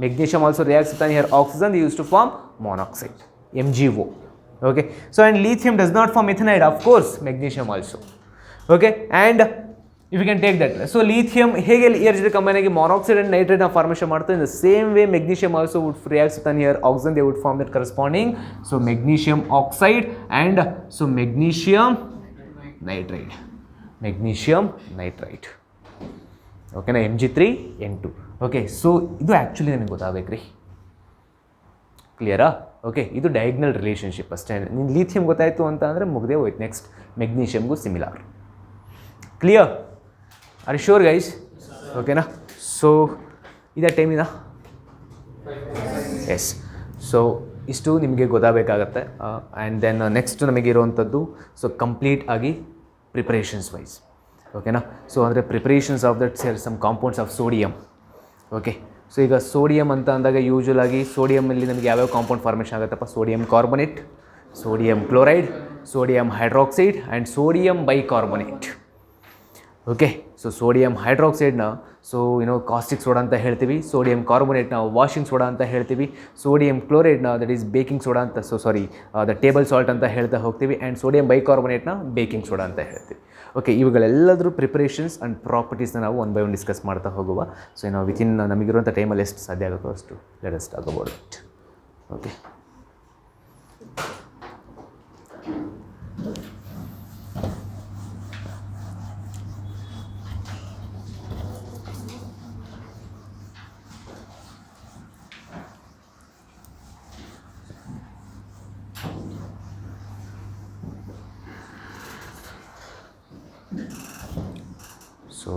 magnesium also reacts with an oxygen, they used to form monoxide, MgO. Okay, so and lithium does not form methanide, of course magnesium also. Okay, and if you can take that, so lithium ಹೇಗೆ air ಜೊತೆ combine ಆಗಿ monoxide and nitrate ನ formation ಮಾಡ್ತಾರೆ, in the same way magnesium also would reacts with here oxygen, they would form that corresponding so magnesium oxide and so magnesium nitrite. ಓಕೆನಾ? Mg3N2. Okay, so ಇದು actually ನಮಗೆ ಗೊತ್ತಾಗಬೇಕು ರೀ. ಕ್ಲಿಯರಾ? Okay, ಇದು diagonal relationship ಅಷ್ಟೇ. ನೀನು ಲೀಥಿಯಮ್ ಗೊತ್ತಾಯಿತು ಅಂತ ಅಂದರೆ ಮುಗ್ದೇ ಹೋಯ್ತು. ನೆಕ್ಸ್ಟ್ ಮೆಗ್ನೀಷಿಯಮ್ಗೂ similar. Clear? Are you sure guys? ಓಕೆನಾ? ಸೊ ಇದೇ ಟೈಮಿನ ಎಸ್. ಸೊ ಇಷ್ಟು ನಿಮಗೆ ಗೊತ್ತಾಗಬೇಕಾಗತ್ತೆ. ಆ್ಯಂಡ್ ದೆನ್ ನೆಕ್ಸ್ಟ್ ನಮಗಿರುವಂಥದ್ದು ಸೊ ಕಂಪ್ಲೀಟ್ ಆಗಿ ಪ್ರಿಪ್ರೇಷನ್ಸ್ ವೈಸ್. ಓಕೆನಾ? ಸೊ ಅಂದರೆ preparations of that some compounds of sodium. Okay, so ಈಗ ಸೋಡಿಯಮ್ ಅಂತ ಅಂದಾಗ ಯೂಶ್ವಲ್ ಆಗಿ ಸೋಡಿಯಮಲ್ಲಿ ನಮಗೆ ಯಾವ್ಯಾವ ಕಾಂಪೌಂಡ್ ಫಾರ್ಮೇಷನ್ ಆಗುತ್ತಪ್ಪ? Sodium carbonate, sodium chloride, sodium hydroxide and sodium bicarbonate. Okay, so sodium ಹೈಡ್ರಾಕ್ಸೈಡ್ನ ಸೊ ಕಾಸ್ಟಿಕ್ ಸೋಡಾ ಅಂತ ಹೇಳ್ತೀವಿ, ಸೋಡಿಯಂ ಕಾರ್ಬೊನೇಟ್ನ ವಾಷಿಂಗ್ ಸೋಡಾ ಅಂತ ಹೇಳ್ತೀವಿ, ಸೋಡಿಯಂ ಕ್ಲೋರೈಡ್ನ ದಟ್ ಈಸ್ ಬೇಕಿಂಗ್ ಸೋಡಾ ಅಂತ ದ ಟೇಬಲ್ ಸಾಲ್ಟ್ ಅಂತ ಹೇಳ್ತಾ ಹೋಗ್ತೀವಿ, ಆ್ಯಂಡ್ ಸೋಡಿಯಂ ಬೈಕಾರ್ಬೊನೇಟ್ನ ಬೇಕಿಂಗ್ ಸೋಡಾ ಅಂತ ಹೇಳ್ತೀವಿ. ಓಕೆ, ಇವುಗಳೆಲ್ಲದರೂ ಪ್ರಿಪ್ರೇಷನ್ಸ್ ಆ್ಯಂಡ್ ಪ್ರಾಪರ್ಟೀಸ್ನ ನಾವು ಒನ್ ಬೈ ಒನ್ ಡಿಸ್ಕಸ್ ಮಾಡ್ತಾ ಹೋಗುವ. ಸೊ ನಾವು ವಿತಿನ್ ನಮಗಿರುವಂಥ ಟೈಮಲ್ಲಿ ಎಷ್ಟು ಸಾಧ್ಯ ಆಗುತ್ತೋ ಅಷ್ಟು let us talk about it. Okay,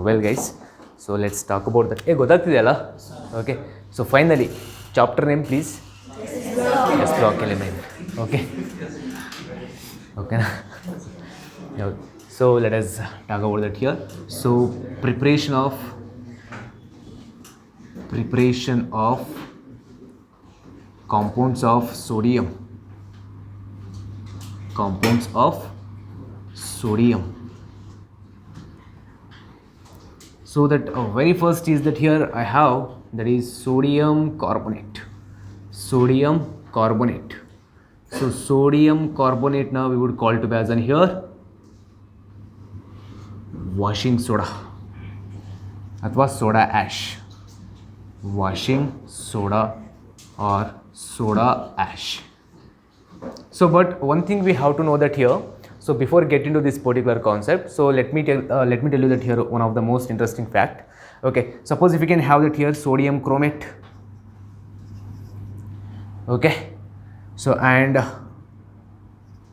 well guys, so let's talk about that. ಗೊತ್ತಾಗ್ತಿದೆಯಲ್ಲ? Okay, so finally chapter name please. S block element. Okay ಓಕೆನಾ? So let us talk about that here. So preparation of compounds of sodium. So that very first is that here I have, that is sodium carbonate. So sodium carbonate now we would call to be as an here washing soda ಅಥವಾ soda ash. Washing soda or soda ash. So but one thing we have to know that here, so before get into this particular concept, so let me tell you that here one of the most interesting fact. Okay, suppose if you can have that here sodium chromate. Okay, so and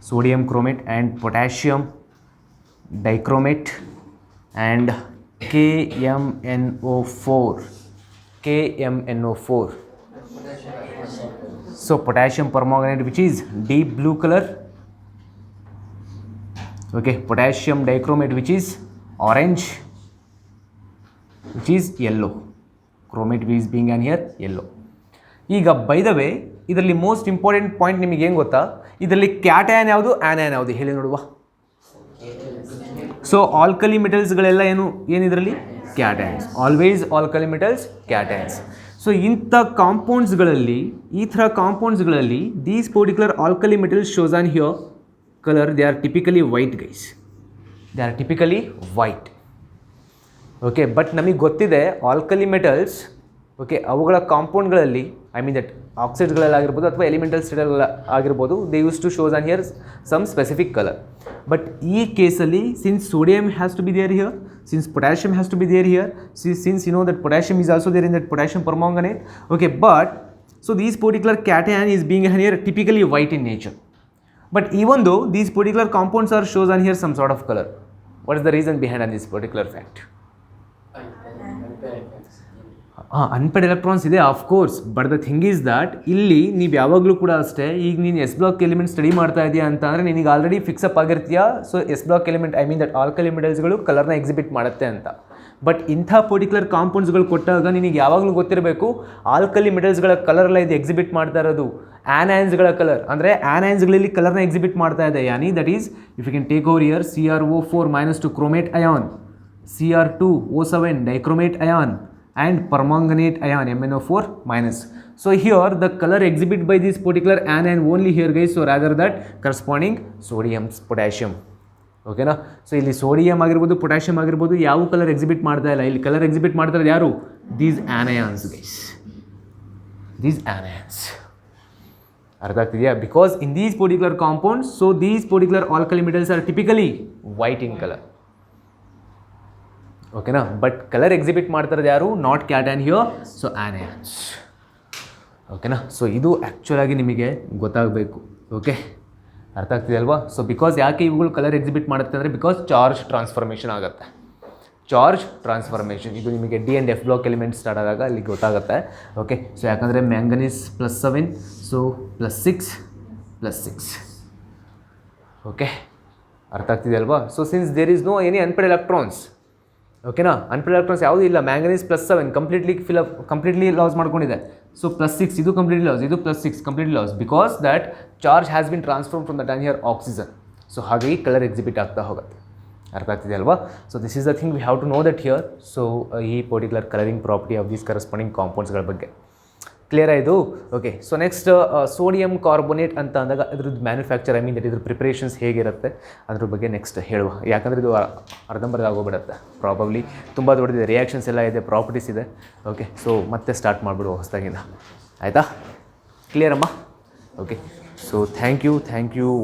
sodium chromate and potassium dichromate and KMNO4. So potassium permanganate, which is deep blue color. Okay, potassium dichromate, which is orange, which is yellow. Chromate is being an here yellow. ಈಗ by the way ಇದರಲ್ಲಿ most important point ನಿಮಗೆ ಏನು ಗೊತ್ತಾ? ಇದರಲ್ಲಿ cation ಯಾವುದು, ಆ್ಯನಾಯನ್ ಯಾವುದು ಹೇಳಿ ನೋಡುವ. ಸೊ ಆಲ್ಕಲಿ ಮೆಟಲ್ಸ್ಗಳೆಲ್ಲ ಏನಿದರಲ್ಲಿ cations. Always alkali metals cations. So ಇಂಥ ಕಾಂಪೌಂಡ್ಸ್ಗಳಲ್ಲಿ, ಈ ಥರ ಕಾಂಪೌಂಡ್ಸ್ಗಳಲ್ಲಿ these particular alkali metals shows on here colour, they are typically white guys. Okay, but ನಮಗೆ ಗೊತ್ತಿದೆ ಆಲ್ಕಲಿ ಮೆಟಲ್ಸ್, ಓಕೆ, ಅವುಗಳ ಕಾಂಪೌಂಡ್ಗಳಲ್ಲಿ, ಐ ಮೀನ್ ದಟ್ ಆಕ್ಸೈಡ್ಗಳಲ್ಲಾಗಿರ್ಬೋದು ಅಥವಾ ಎಲಿಮೆಂಟಲ್ ಸ್ಟೇಟ್ಗಳ ಆಗಿರ್ಬೋದು, they use to shows on here some specific colour. But ಈ ಕೇಸಲ್ಲಿ since sodium has to be there here, since potassium has to be there here, since you know that potassium is also there in that potassium permanganate. Okay, but so these particular cation is being here typically white in nature. But even though these particular compounds are shows on here some sort of color, what is the reason behind on this particular fact? Unpaired electrons ಇದೆ of course, but the thing is that ಇಲ್ಲಿ ನೀವು ಯಾವಾಗಲೂ ಕೂಡ ಅಷ್ಟೇ, ಈಗ ನೀನು S block element study ಮಾಡ್ತಾ ಇದೆಯಾ ಅಂತ ಅಂದರೆ ನಿನಗೆ ಆಲ್ರೆಡಿ ಫಿಕ್ಸಪ್ ಆಗಿರ್ತೀಯಾ. So S block element, I mean that alkali ಮೆಟಲ್ಸ್ಗಳು ಕಲರ್ನ ಎಕ್ಸಿಬಿಟ್ ಮಾಡುತ್ತೆ ಅಂತ. ಬಟ್ ಇಂಥ ಪರ್ಟಿಕ್ಯುಲರ್ ಕಾಂಪೌಂಡ್ಸ್ಗಳು ಕೊಟ್ಟಾಗ ನಿನಗೆ ಯಾವಾಗಲೂ ಗೊತ್ತಿರಬೇಕು ಆಲ್ಕಲಿ ಮೆಟಲ್ಸ್ಗಳ ಕಲರೆಲ್ಲ ಇದು ಎಕ್ಸಿಬಿಟ್ ಮಾಡ್ತಾ ಇರೋದು ಆ್ಯನೈನ್ಸ್ಗಳ ಕಲರ್, ಅಂದರೆ ಆ್ಯನೈನ್ಸ್ಗಳಲ್ಲಿ ಕಲರ್ನ ಎಕ್ಸಿಬಿಟ್ ಮಾಡ್ತಾ ಇದೆ. ಯಾನಿ that is if you can take over here CrO4- chromate ion, Cr2O7 dichromate ion and permanganate ion MnO4-. So here the color exhibit by this particular anion only here guys, so rather that corresponding sodium, potassium. Okay na? So ಇಲ್ಲಿ sodium ಆಗಿರ್ಬೋದು, potassium ಆಗಿರ್ಬೋದು, ಯಾವ colour exhibit ಮಾಡ್ತಾ ಇಲ್ಲ. ಇಲ್ಲಿ colour exhibit ಮಾಡ್ತಾರೆ ಯಾರು? These anions guys, these anions. ಅರ್ಥ ಆಗ್ತಿದೆಯಾ? Because in these particular compounds, so these particular alkali metals are typically white in color. ಓಕೆನಾ? ಬಟ್ ಕಲರ್ ಎಕ್ಸಿಬಿಟ್ ಮಾಡ್ತಾರದು ಯಾರು? Not cation here, so anions. ಓಕೆನಾ? ಸೊ ಇದು ಆ್ಯಕ್ಚುಲಾಗಿ ನಿಮಗೆ ಗೊತ್ತಾಗಬೇಕು. ಓಕೆ, ಅರ್ಥ ಆಗ್ತಿದೆ ಅಲ್ವಾ? ಸೊ ಬಿಕಾಸ್ ಯಾಕೆ ಇವುಗಳು ಕಲರ್ ಎಕ್ಸಿಬಿಟ್ ಮಾಡುತ್ತೆ ಅಂದರೆ ಬಿಕಾಸ್ ಚಾರ್ಜ್ ಟ್ರಾನ್ಸ್ಫಾರ್ಮೇಷನ್ ಆಗುತ್ತೆ. ಚಾರ್ಜ್ ಟ್ರಾನ್ಸ್ಫಾರ್ಮೇಷನ್ ಇದು ನಿಮಗೆ D and F block element start ಆದಾಗ ಅಲ್ಲಿ ಗೊತ್ತಾಗುತ್ತೆ. ಓಕೆ, ಸೊ ಯಾಕಂದರೆ ಮ್ಯಾಂಗನೀಸ್ +7, ಸೊ +6. ಓಕೆ, ಅರ್ಥ ಆಗ್ತಿದೆ ಅಲ್ವಾ? So since there is no any unpaired electrons, ಓಕೆನಾ? ಅನ್ಪೇಡ್ ಎಲೆಕ್ಟ್ರಾನ್ಸ್ ಯಾವುದೂ ಇಲ್ಲ. ಮ್ಯಾಂಗನೀಸ್ +7 ಕಂಪ್ಲೀಟ್ಲಿ ಲಾಸ್ ಮಾಡ್ಕೊಂಡಿದೆ. ಸೊ +6 ಇದು ಕಂಪ್ಲೀಟ್ಲಿ ಲಾಸ್, ಇದು +6 completely loss, because that charge has been transform from that on here oxygen. So ಹಾಗಾಗಿ ಕಲರ್ ಎಕ್ಸಿಬಿಟ್ ಆಗ್ತಾ ಹೋಗುತ್ತೆ. ಅರ್ಥ ಆಗ್ತಿದೆ ಅಲ್ವಾ? So this is the thing we have to know that here. So ಈ particular colouring property of these corresponding ಕಾಂಪೌಂಡ್ಸ್ಗಳ ಬಗ್ಗೆ clear ಆಯಿತು? Okay, so next sodium carbonate ಅಂತ ಅಂದಾಗ ಇದ್ರದ್ದು ಮ್ಯಾನುಫ್ಯಾಕ್ಚರ್, ಐ ಮೀನ್ ದಟ್ ಇದ್ರ ಪ್ರಿಪ್ರೇಷನ್ಸ್ ಹೇಗಿರುತ್ತೆ ಅದ್ರ ಬಗ್ಗೆ ನೆಕ್ಸ್ಟ್ ಹೇಳುವ. ಯಾಕಂದರೆ ಇದು ಅರ್ಧಂಬರ್ಧ ಆಗೋಗ್ಬಿಡುತ್ತೆ ಪ್ರಾಬಬ್ಲಿ. ತುಂಬ ದೊಡ್ಡದಿದೆ, ರಿಯಾಕ್ಷನ್ಸ್ ಎಲ್ಲ ಇದೆ, ಪ್ರಾಪರ್ಟೀಸ್ ಇದೆ. ಓಕೆ, ಸೊ ಮತ್ತೆ ಸ್ಟಾರ್ಟ್ ಮಾಡಿಬಿಡುವ ಹೊಸದಾಗಿಂದ. ಆಯಿತಾ? ಕ್ಲಿಯರ್ ಅಮ್ಮ? Okay, so thank you.